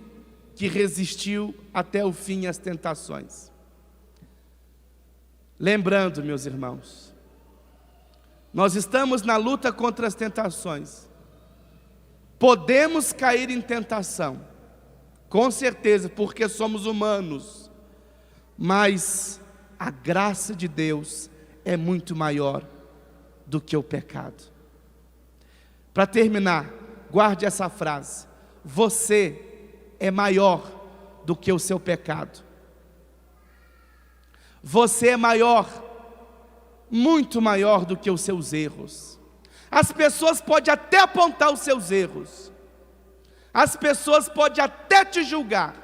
que resistiu até o fim às tentações? Lembrando, meus irmãos, nós estamos na luta contra as tentações. Podemos cair em tentação, com certeza, porque somos humanos, mas a graça de Deus é muito maior do que o pecado. Para terminar, guarde essa frase: você é maior do que o seu pecado. Você é maior, muito maior do que os seus erros. As pessoas podem até apontar os seus erros, as pessoas podem até te julgar,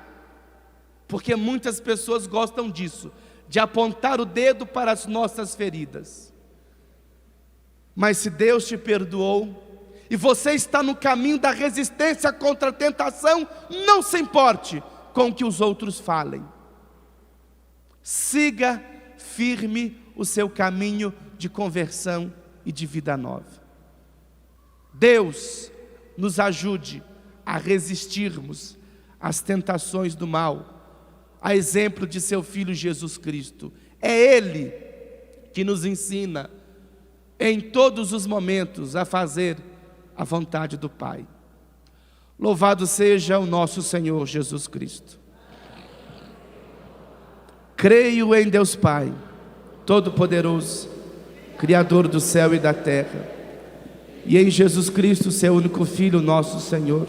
porque muitas pessoas gostam disso, de apontar o dedo para as nossas feridas. Mas se Deus te perdoou, e você está no caminho da resistência contra a tentação, não se importe com o que os outros falem. Siga firme o seu caminho de conversão e de vida nova. Deus nos ajude a resistirmos às tentações do mal, a exemplo de seu Filho Jesus Cristo. É Ele que nos ensina em todos os momentos a fazer a vontade do Pai. Louvado seja o nosso Senhor Jesus Cristo. Creio em Deus Pai, Todo-Poderoso, Criador do céu e da terra, e em Jesus Cristo, seu único Filho, nosso Senhor,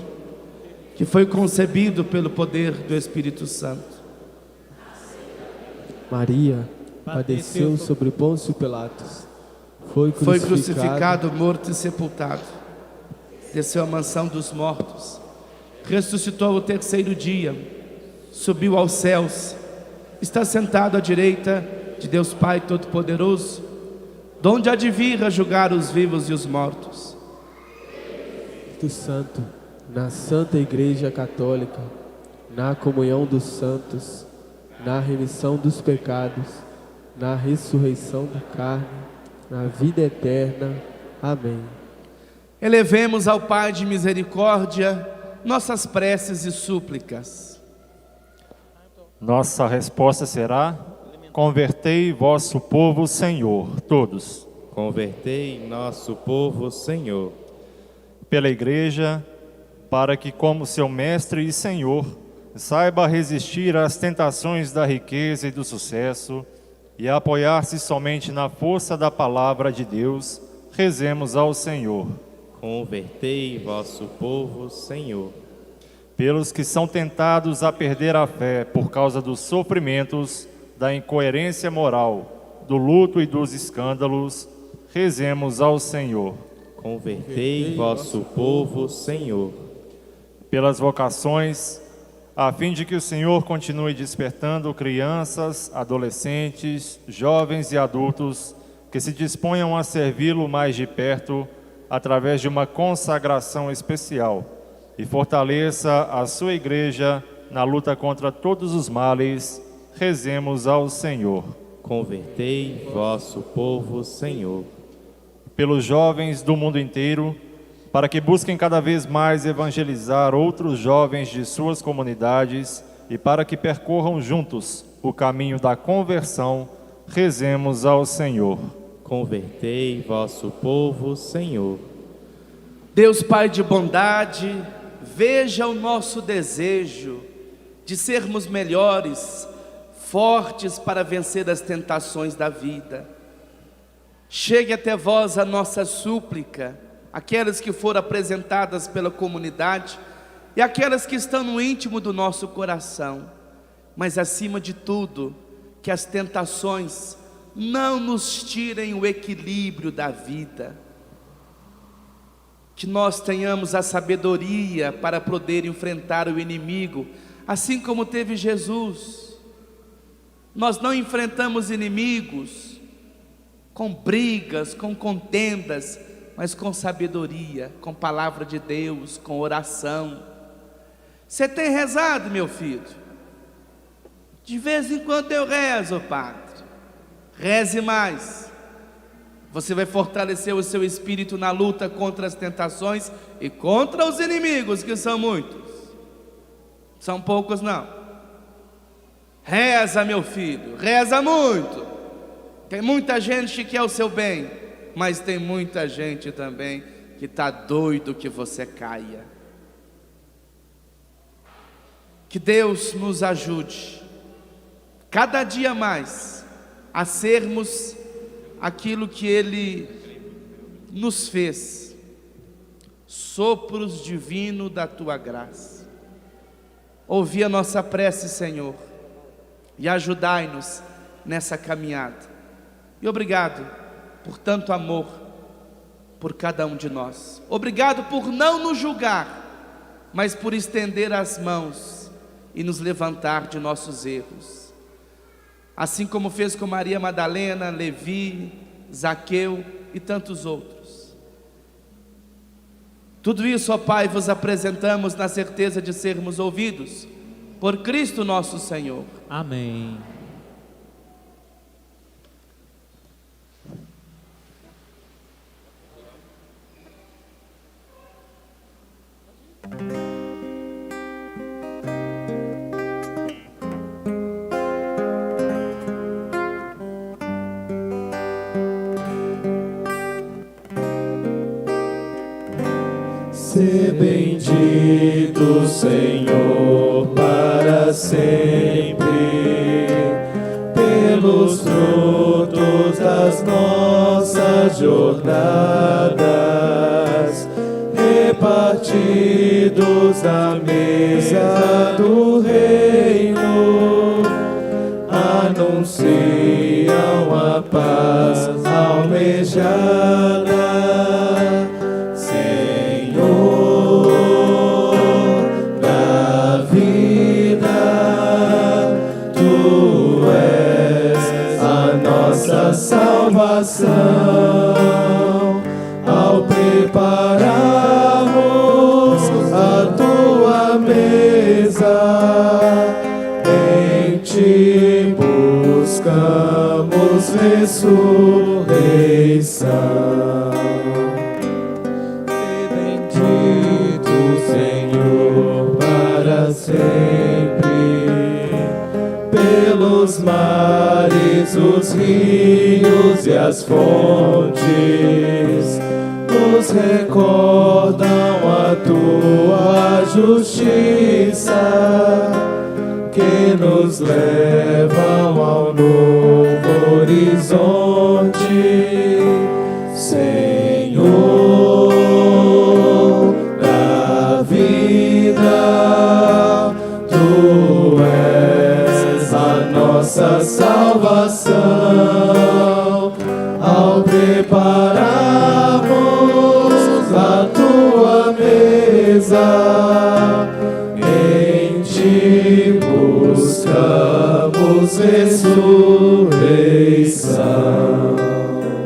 que foi concebido pelo poder do Espírito Santo. Maria padeceu sobre Pôncio Pilatos, foi crucificado, morto e sepultado, desceu à mansão dos mortos, ressuscitou ao 3º dia, subiu aos céus, está sentado à direita de Deus Pai Todo-Poderoso, donde há de vir a julgar os vivos e os mortos. Espírito Santo, na Santa Igreja Católica, na comunhão dos santos, na remissão dos pecados, na ressurreição da carne, na vida eterna. Amém. Elevemos ao Pai de misericórdia nossas preces e súplicas. Nossa resposta será: convertei vosso povo, Senhor. Todos. Convertei nosso povo, Senhor. Pela Igreja, para que, como seu Mestre e Senhor, saiba resistir às tentações da riqueza e do sucesso e apoiar-se somente na força da palavra de Deus, rezemos ao Senhor. Convertei vosso povo, Senhor. Pelos que são tentados a perder a fé por causa dos sofrimentos, da incoerência moral, do luto e dos escândalos, rezemos ao Senhor. Convertei vosso povo, Senhor. Pelas vocações, a fim de que o Senhor continue despertando crianças, adolescentes, jovens e adultos que se disponham a servi-lo mais de perto, através de uma consagração especial, e fortaleça a sua Igreja na luta contra todos os males, rezemos ao Senhor. Convertei vosso povo, Senhor. Pelos jovens do mundo inteiro, para que busquem cada vez mais evangelizar outros jovens de suas comunidades e para que percorram juntos o caminho da conversão, rezemos ao Senhor. Convertei vosso povo, Senhor. Deus Pai de bondade, veja o nosso desejo de sermos melhores, fortes para vencer as tentações da vida. Chegue até vós a nossa súplica, aquelas que foram apresentadas pela comunidade e aquelas que estão no íntimo do nosso coração. Mas acima de tudo, que as tentações não nos tirem o equilíbrio da vida. Que nós tenhamos a sabedoria para poder enfrentar o inimigo, assim como teve Jesus. Nós não enfrentamos inimigos com brigas, com contendas, mas com sabedoria, com palavra de Deus, com oração. Você tem rezado, meu filho? De vez em quando eu rezo, padre. Reze mais. Você vai fortalecer o seu espírito na luta contra as tentações e contra os inimigos, que são muitos. São poucos não. Reza, meu filho, reza muito. Tem muita gente que quer o seu bem, mas tem muita gente também que está doido que você caia. Que Deus nos ajude, cada dia mais, a sermos aquilo que Ele nos fez, sopros divinos da Tua graça. Ouvi a nossa prece, Senhor, e ajudai-nos nessa caminhada. E obrigado por tanto amor por cada um de nós. Obrigado por não nos julgar, mas por estender as mãos e nos levantar de nossos erros. Assim como fez com Maria Madalena, Levi, Zaqueu e tantos outros. Tudo isso, ó Pai, vos apresentamos na certeza de sermos ouvidos por Cristo nosso Senhor. Amém. Sê bendito, Senhor, para sempre, pelos frutos das nossas jornadas, repartidos na mesa do reino, anunciam a paz almejada. Salvação, ao prepararmos a tua mesa, em ti buscamos ressurreição. Sê bendito, Senhor, para sempre, pelos mares, os rios e as fontes, nos recordam a tua justiça, que nos levam ao novo horizonte. Senhor da vida, tu és a nossa salvação, ao prepararmos a tua mesa, em ti buscamos ressurreição.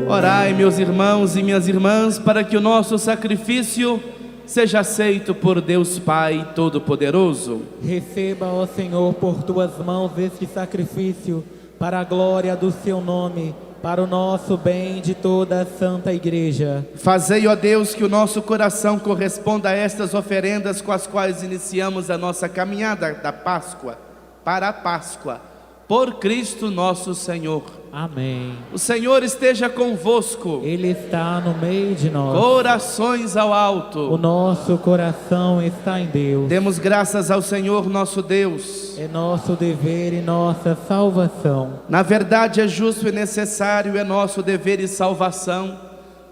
Orai, meus irmãos e minhas irmãs, para que o nosso sacrifício seja aceito por Deus Pai Todo-Poderoso. Receba, ó Senhor, por tuas mãos este sacrifício, para a glória do seu nome para o nosso bem de toda a Santa Igreja. Fazei, ó Deus, que o nosso coração corresponda a estas oferendas com as quais iniciamos a nossa caminhada da Páscoa para a Páscoa, por Cristo nosso Senhor. Amém. O Senhor esteja convosco. Ele está no meio de nós. Corações ao alto. O nosso coração está em Deus. Demos graças ao Senhor nosso Deus. É nosso dever e nossa salvação. Na verdade é justo e necessário, é nosso dever e salvação,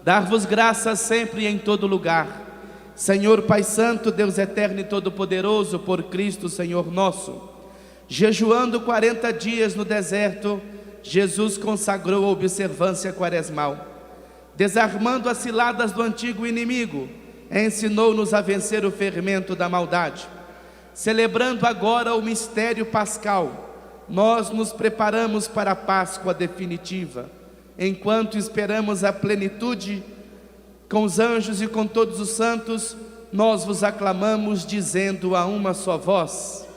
dar-vos graças sempre e em todo lugar. Senhor Pai Santo, Deus eterno e todo-poderoso, por Cristo Senhor nosso. Jejuando 40 dias no deserto, Jesus consagrou a observância quaresmal. Desarmando as ciladas do antigo inimigo, ensinou-nos a vencer o fermento da maldade. Celebrando agora o mistério pascal, nós nos preparamos para a Páscoa definitiva. Enquanto esperamos a plenitude, com os anjos e com todos os santos, nós vos aclamamos, dizendo a uma só voz: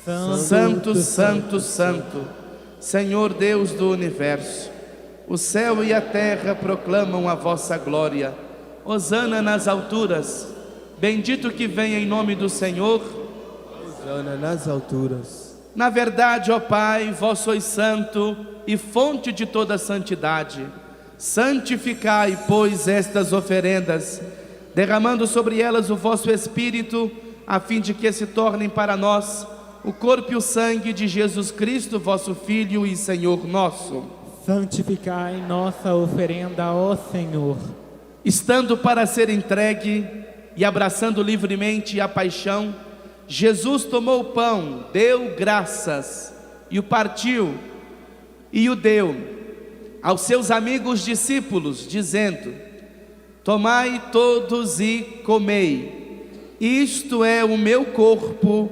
Santo, Santo, Santo, Senhor Deus do Universo, o céu e a terra proclamam a vossa glória. Hosana nas alturas, bendito que vem em nome do Senhor. Hosana nas alturas. Na verdade, ó Pai, vós sois santo e fonte de toda santidade. Santificai, pois, estas oferendas, derramando sobre elas o vosso Espírito, a fim de que se tornem para nós o corpo e o sangue de Jesus Cristo, vosso Filho e Senhor nosso. Santificai nossa oferenda, ó Senhor. Estando para ser entregue e abraçando livremente a paixão, Jesus tomou o pão, deu graças e o partiu e o deu aos seus amigos discípulos, dizendo: tomai todos e comei, isto é o meu corpo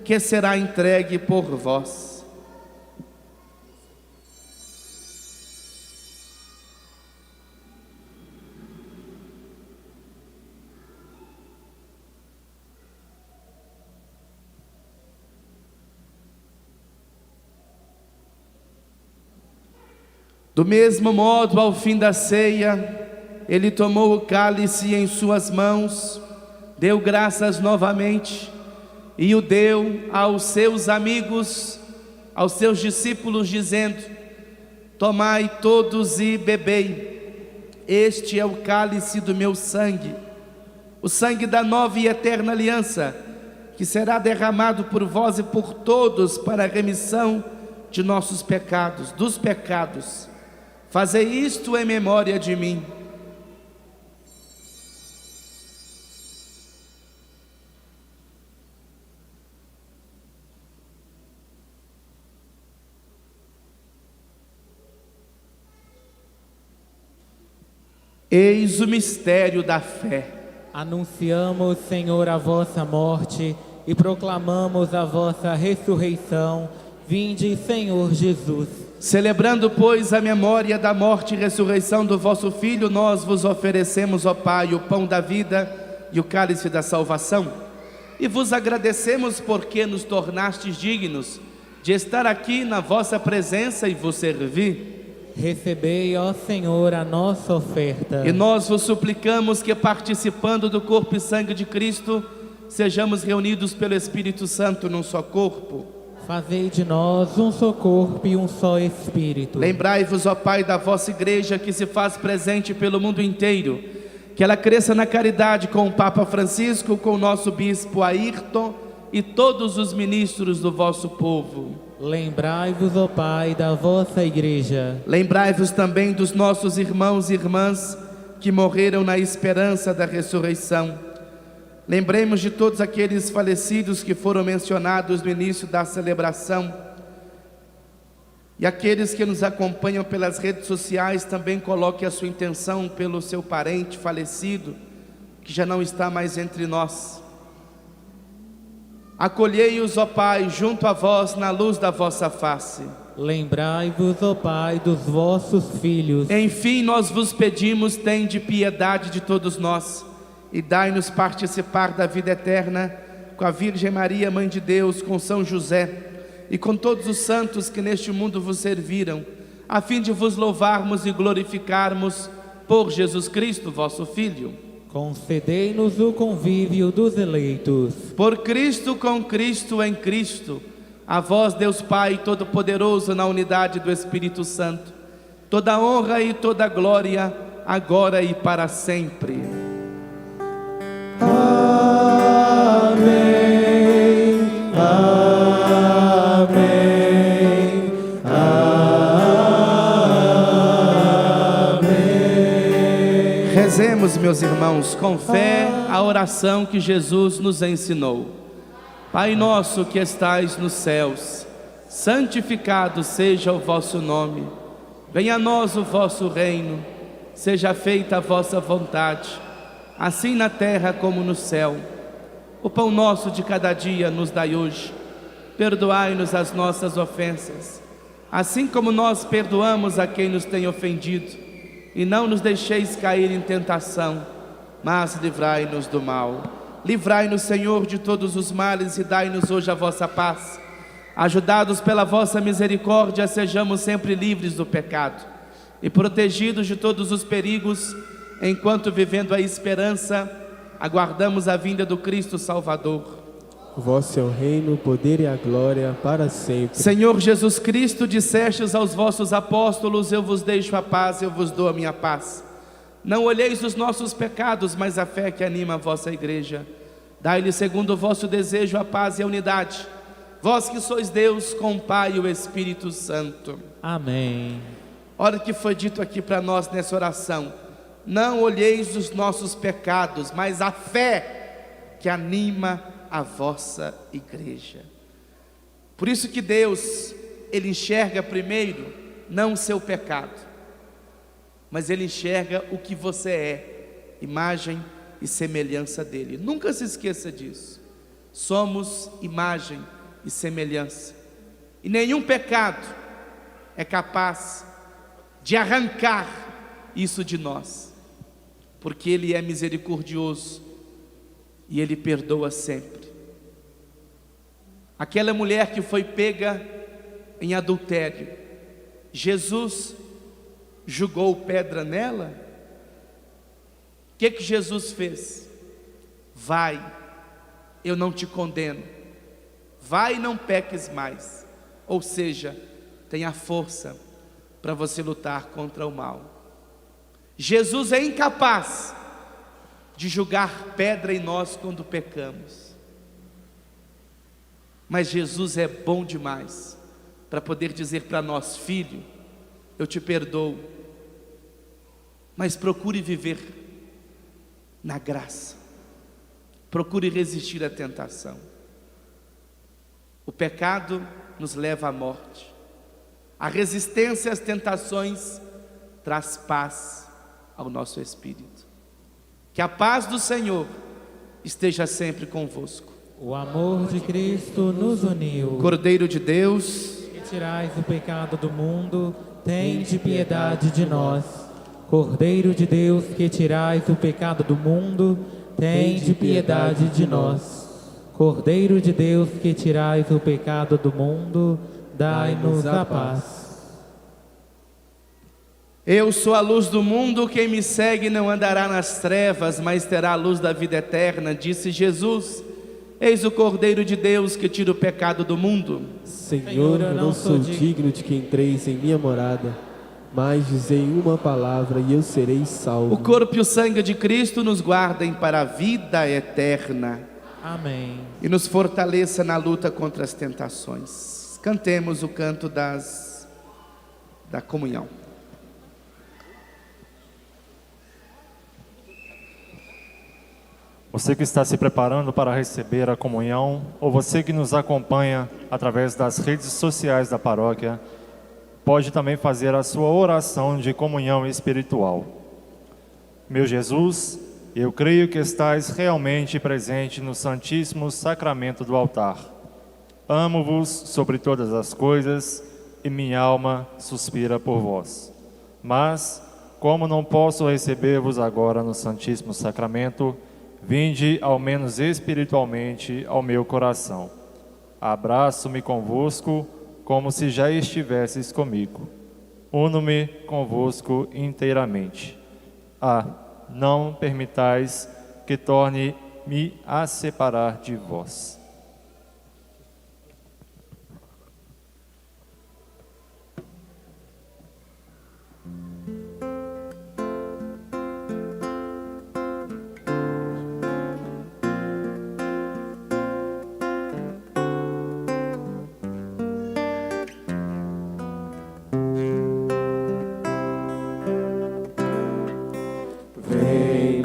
que será entregue por vós. Do mesmo modo, ao fim da ceia, ele tomou o cálice em suas mãos, deu graças novamente e o deu aos seus amigos, aos seus discípulos, dizendo: tomai todos e bebei, este é o cálice do meu sangue, o sangue da nova e eterna aliança, que será derramado por vós e por todos para a remissão de nossos pecados, dos pecados. Fazei isto em memória de mim. Eis o mistério da fé. Anunciamos, Senhor, a vossa morte e proclamamos a vossa ressurreição. Vinde, Senhor Jesus. Celebrando, pois, a memória da morte e ressurreição do vosso Filho, nós vos oferecemos, ó Pai, o pão da vida e o cálice da salvação. E vos agradecemos porque nos tornastes dignos de estar aqui na vossa presença e vos servir. Recebei, ó Senhor, a nossa oferta. E nós vos suplicamos que, participando do corpo e sangue de Cristo, sejamos reunidos pelo Espírito Santo num só corpo. Fazei de nós um só corpo e um só Espírito. Lembrai-vos, ó Pai, da vossa igreja que se faz presente pelo mundo inteiro, que ela cresça na caridade com o Papa Francisco, com o nosso Bispo Ayrton e todos os ministros do vosso povo. Lembrai-vos, ó Pai, da vossa igreja. Lembrai-vos também dos nossos irmãos e irmãs que morreram na esperança da ressurreição. Lembremos de todos aqueles falecidos que foram mencionados no início da celebração. E aqueles que nos acompanham pelas redes sociais, também coloque a sua intenção pelo seu parente falecido, que já não está mais entre nós. Acolhei-os, ó Pai, junto a vós, na luz da vossa face. Lembrai-vos, ó Pai, dos vossos filhos. Enfim, nós vos pedimos, tende piedade de todos nós, e dai-nos participar da vida eterna com a Virgem Maria, Mãe de Deus, com São José e com todos os santos que neste mundo vos serviram, a fim de vos louvarmos e glorificarmos por Jesus Cristo, vosso Filho. Concedei-nos o convívio dos eleitos. Por Cristo, com Cristo, em Cristo, a vós, Deus Pai Todo-Poderoso, na unidade do Espírito Santo, toda honra e toda glória, agora e para sempre. Amém. Amém. Amém. Rezemos, meus irmãos, com fé, a oração que Jesus nos ensinou. Pai nosso que estais nos céus, santificado seja o vosso nome. Venha a nós o vosso reino. Seja feita a vossa vontade, assim na terra como no céu. O pão nosso de cada dia nos dai hoje. Perdoai-nos as nossas ofensas, assim como nós perdoamos a quem nos tem ofendido. E não nos deixeis cair em tentação, mas livrai-nos do mal. Livrai-nos, Senhor, de todos os males e dai-nos hoje a vossa paz. Ajudados pela vossa misericórdia, sejamos sempre livres do pecado e protegidos de todos os perigos, enquanto vivendo a esperança, aguardamos a vinda do Cristo Salvador. Vosso é o reino, o poder e a glória para sempre. Senhor Jesus Cristo, dissestes aos vossos apóstolos: eu vos deixo a paz, eu vos dou a minha paz. Não olheis os nossos pecados, mas a fé que anima a vossa igreja. Dai-lhe segundo o vosso desejo a paz e a unidade. Vós que sois Deus, com o Pai e o Espírito Santo. Amém. Olha o que foi dito aqui para nós nessa oração: não olheis os nossos pecados, mas a fé que anima a vossa igreja. Por isso que Deus, Ele enxerga primeiro não o seu pecado, mas Ele enxerga o que você é, imagem e semelhança dEle. Nunca se esqueça disso. Somos imagem e semelhança, e nenhum pecado é capaz de arrancar isso de nós, porque Ele é misericordioso e Ele perdoa sempre. Aquela mulher que foi pega em adultério, Jesus jogou pedra nela. O que Jesus fez? Vai, eu não te condeno, vai e não peques mais. Ou seja, tenha força para você lutar contra o mal. Jesus é incapaz de jogar pedra em nós quando pecamos, mas Jesus é bom demais para poder dizer para nós: filho, eu te perdoo, mas procure viver na graça, procure resistir à tentação. O pecado nos leva à morte, a resistência às tentações traz paz ao nosso espírito. Que a paz do Senhor esteja sempre convosco. O amor de Cristo nos uniu. Cordeiro de Deus, Que tirais o pecado do mundo, tende piedade de nós. Cordeiro de Deus, que tirais o pecado do mundo, tende piedade de nós. Cordeiro de Deus, que tirais o pecado do mundo, dai-nos a paz. eu sou a luz do mundo, quem me segue não andará nas trevas, mas terá a luz da vida eterna, disse Jesus. Eis o Cordeiro de Deus que tira o pecado do mundo. Senhor, eu não sou digno de que entreis em minha morada, mas dizei uma palavra e eu serei salvo. O corpo e o sangue de Cristo nos guardem para a vida eterna. Amém. E nos fortaleça na luta contra as tentações. Cantemos o canto da comunhão. Você que está se preparando para receber a comunhão, ou você que nos acompanha através das redes sociais da paróquia, pode também fazer a sua oração de comunhão espiritual. Meu Jesus, eu creio que estais realmente presente no Santíssimo Sacramento do altar. Amo-vos sobre todas as coisas e minha alma suspira por vós. Mas, como não posso receber-vos agora no Santíssimo Sacramento, vinde ao menos espiritualmente ao meu coração. Abraço-me convosco como se já estivesseis comigo. uno-me convosco inteiramente. Não permitais que torne-me a separar de vós.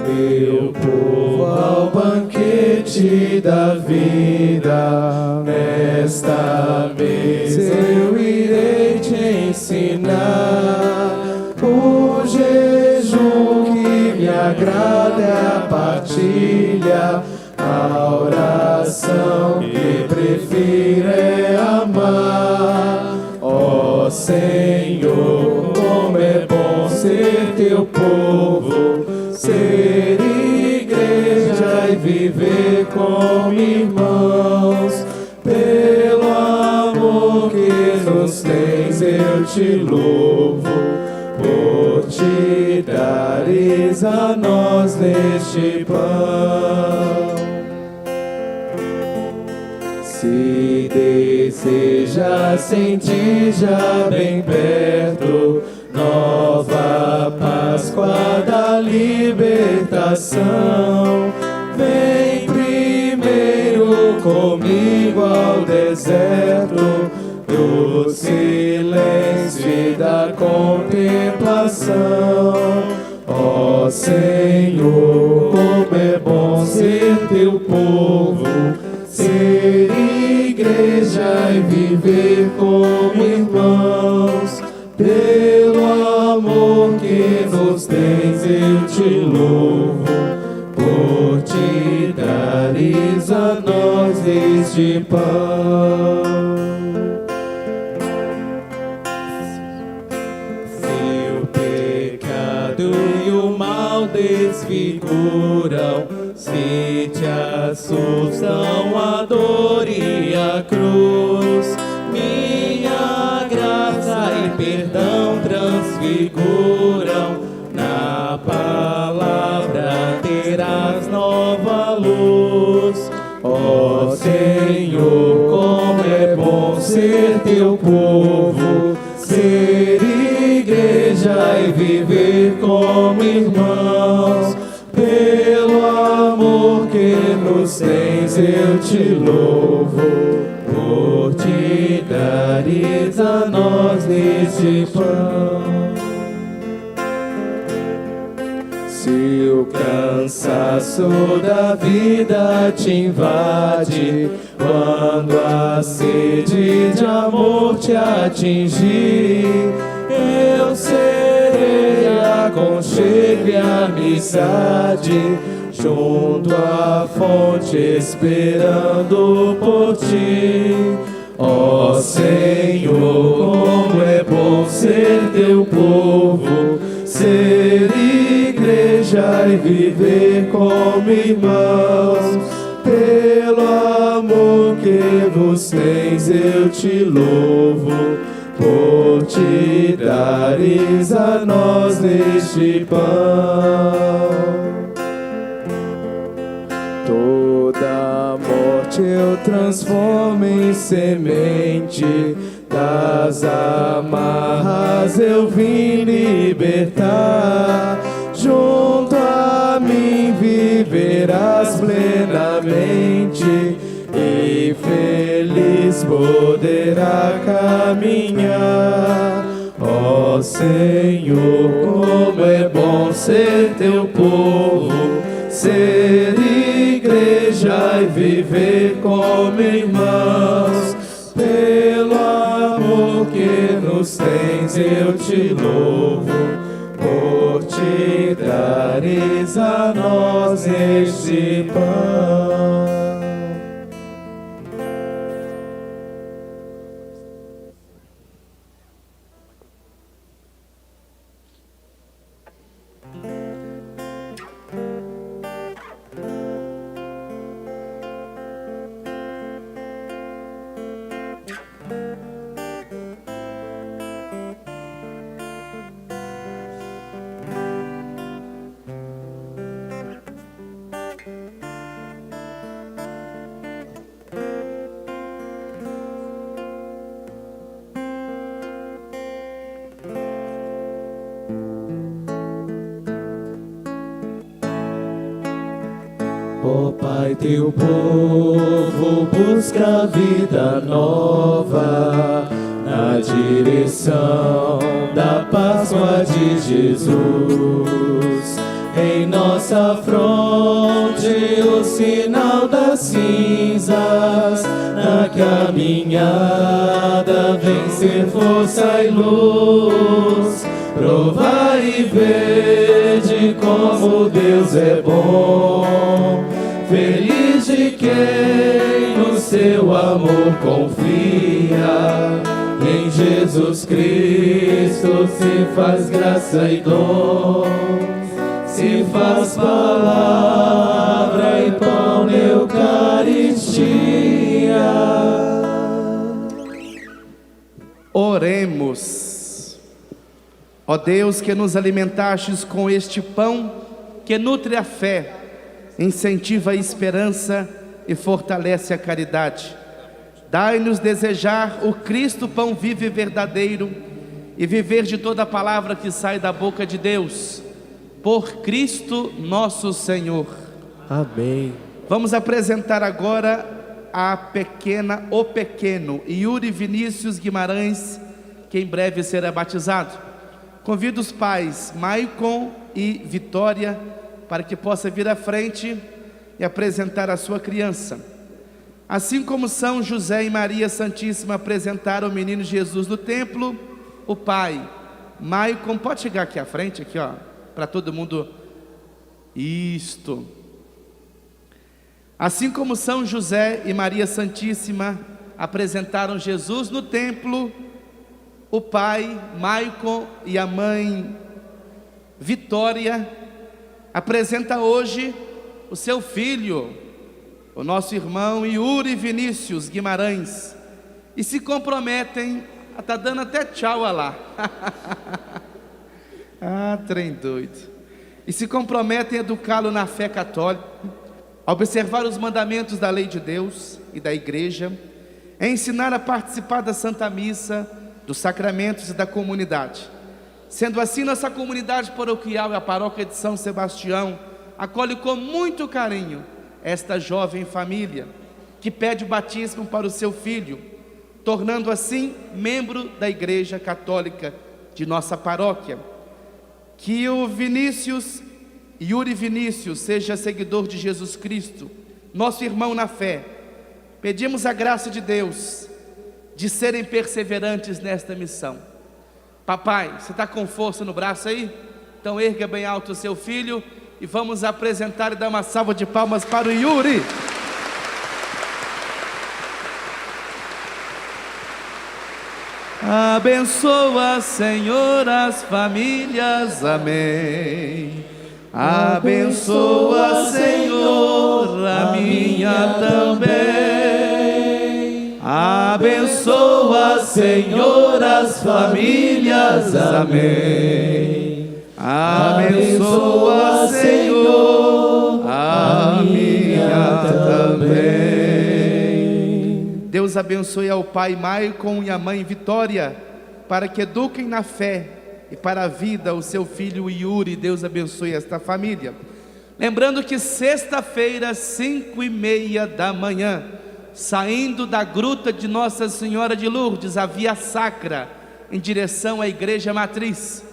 Meu povo ao banquete da vida, nesta mesa eu irei te ensinar. O jejum que me agrada é a partilha, a oração que prefiro é amar. Ó Senhor, como é bom ser teu povo, ser igreja e viver como irmãos. Pelo amor que nos tens eu te louvo, por te dares a nós neste pão. Se desejas sentir já bem perto nova Páscoa da libertação, vem primeiro comigo ao deserto do silêncio e da contemplação. Ó Senhor, como é bom ser teu povo, ser igreja e viver como irmãos. Pelo amor que nos tens eu te louvo, por te dares a nós este pão. Se o pecado e o mal desfiguram, se te assustam a dor e a cruz, minha graça e perdão transfiguram, na palavra terás nova luz. Ó Senhor, como é bom ser teu povo, ser igreja e viver como irmãos. Pelo amor que nos tens eu te louvo, por te dares a nós neste pão. Se o cansaço da vida te invade, quando a sede de amor te atingir, eu serei aconchego e amizade, junto à fonte esperando por ti. Ó Senhor, como é bom ser teu povo, ser igreja e viver como irmãos. Pelo amor que nos tens eu te louvo, por te dares a nós neste pão. Toda morte eu transformo em semente, das amarras eu vim libertar. Junto a mim viverás plenamente, e feliz poderá caminhar. Ó Senhor, como é bom ser teu povo, ser igreja e viver como irmãos. Pelo amor que nos tens eu te louvo, por te dares a nós este pão. Ó Pai, teu povo busca vida nova na direção da Páscoa de Jesus. Em nossa fronte o sinal das cinzas, na caminhada vem ser força e luz. Provai e vede como Deus é bom, feliz de quem no seu amor confia. Em Jesus Cristo se faz graça e dom, se faz palavra e pão na Eucaristia. Oremos. Ó Deus, que nos alimentastes com este pão que nutre a fé, incentiva a esperança e fortalece a caridade. Dai-nos desejar o Cristo pão vivo e verdadeiro e viver de toda a palavra que sai da boca de Deus. Por Cristo nosso Senhor. Amém. Vamos apresentar agora o pequeno Yuri Vinícius Guimarães, que em breve será batizado. Convido os pais Maicon e Vitória para que possa vir à frente e apresentar a sua criança. Assim como São José e Maria Santíssima apresentaram o menino Jesus no templo, o pai Maicon pode chegar aqui à frente, aqui ó, para todo mundo. Isto. Assim como São José e Maria Santíssima apresentaram Jesus no templo, o pai Maicon e a mãe Vitória apresenta hoje o seu filho, o nosso irmão Yuri Vinícius Guimarães, e se comprometem a estar dando até tchau a lá. Ah, trem doido. E se comprometem a educá-lo na fé católica, a observar os mandamentos da lei de Deus e da igreja, a ensinar a participar da Santa Missa, dos sacramentos e da comunidade. Sendo assim, nossa comunidade paroquial e a paróquia de São Sebastião acolhe com muito carinho esta jovem família que pede o batismo para o seu filho, tornando assim membro da Igreja Católica de nossa paróquia. Que o Yuri Vinícius seja seguidor de Jesus Cristo, nosso irmão na fé. Pedimos a graça de Deus de serem perseverantes nesta missão. Papai, você está com força no braço aí? Então erga bem alto o seu filho e vamos apresentar e dar uma salva de palmas para o Yuri. Abençoa, Senhor, as famílias, amém. Abençoa, Senhor, a minha também. Abençoa, Senhor, as famílias, amém. Abençoa, Senhor, a minha também. Deus abençoe ao pai Maicon e à mãe Vitória, para que eduquem na fé e para a vida o seu filho Yuri. Deus abençoe esta família. Lembrando que sexta-feira, 5:30 da manhã, saindo da gruta de Nossa Senhora de Lourdes, a Via Sacra, em direção à Igreja Matriz,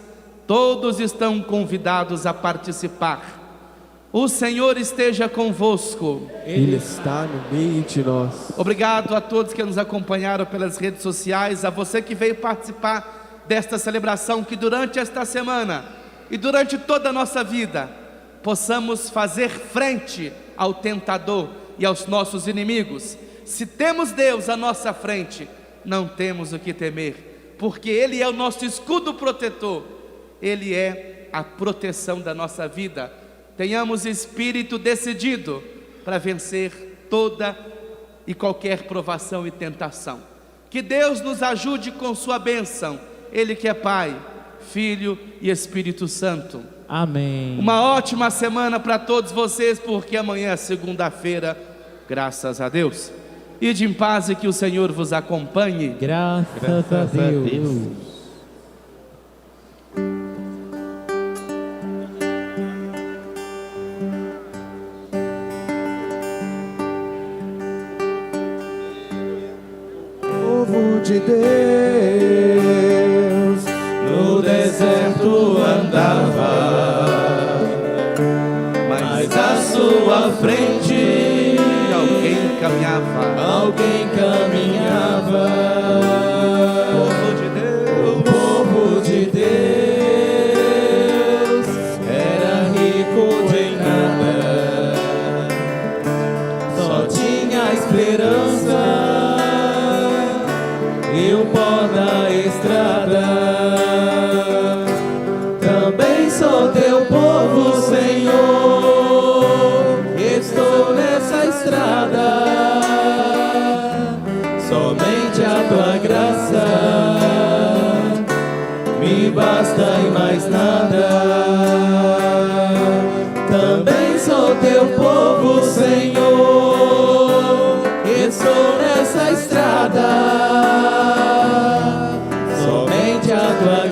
todos estão convidados a participar. O Senhor esteja convosco. Ele está no meio de nós. Obrigado a todos que nos acompanharam pelas redes sociais, a você que veio participar desta celebração, que durante esta semana e durante toda a nossa vida possamos fazer frente ao tentador e aos nossos inimigos. Se temos Deus à nossa frente, não temos o que temer, porque Ele é o nosso escudo protetor, Ele é a proteção da nossa vida. Tenhamos espírito decidido para vencer toda e qualquer provação e tentação. Que Deus nos ajude com sua bênção, Ele que é Pai, Filho e Espírito Santo. Amém. Uma ótima semana para todos vocês, porque amanhã é segunda-feira, graças a Deus. Ide em paz e que o Senhor vos acompanhe. Graças a Deus. andava, mas à sua frente alguém caminhava. alguém caminhava. Povo de Deus, O povo de Deus era rico de nada, só tinha esperança e o pó da estrada. Também sou teu povo, Senhor, estou nessa estrada. Somente a tua graça me basta e mais nada. Também sou teu povo, Senhor, estou nessa estrada. Somente a tua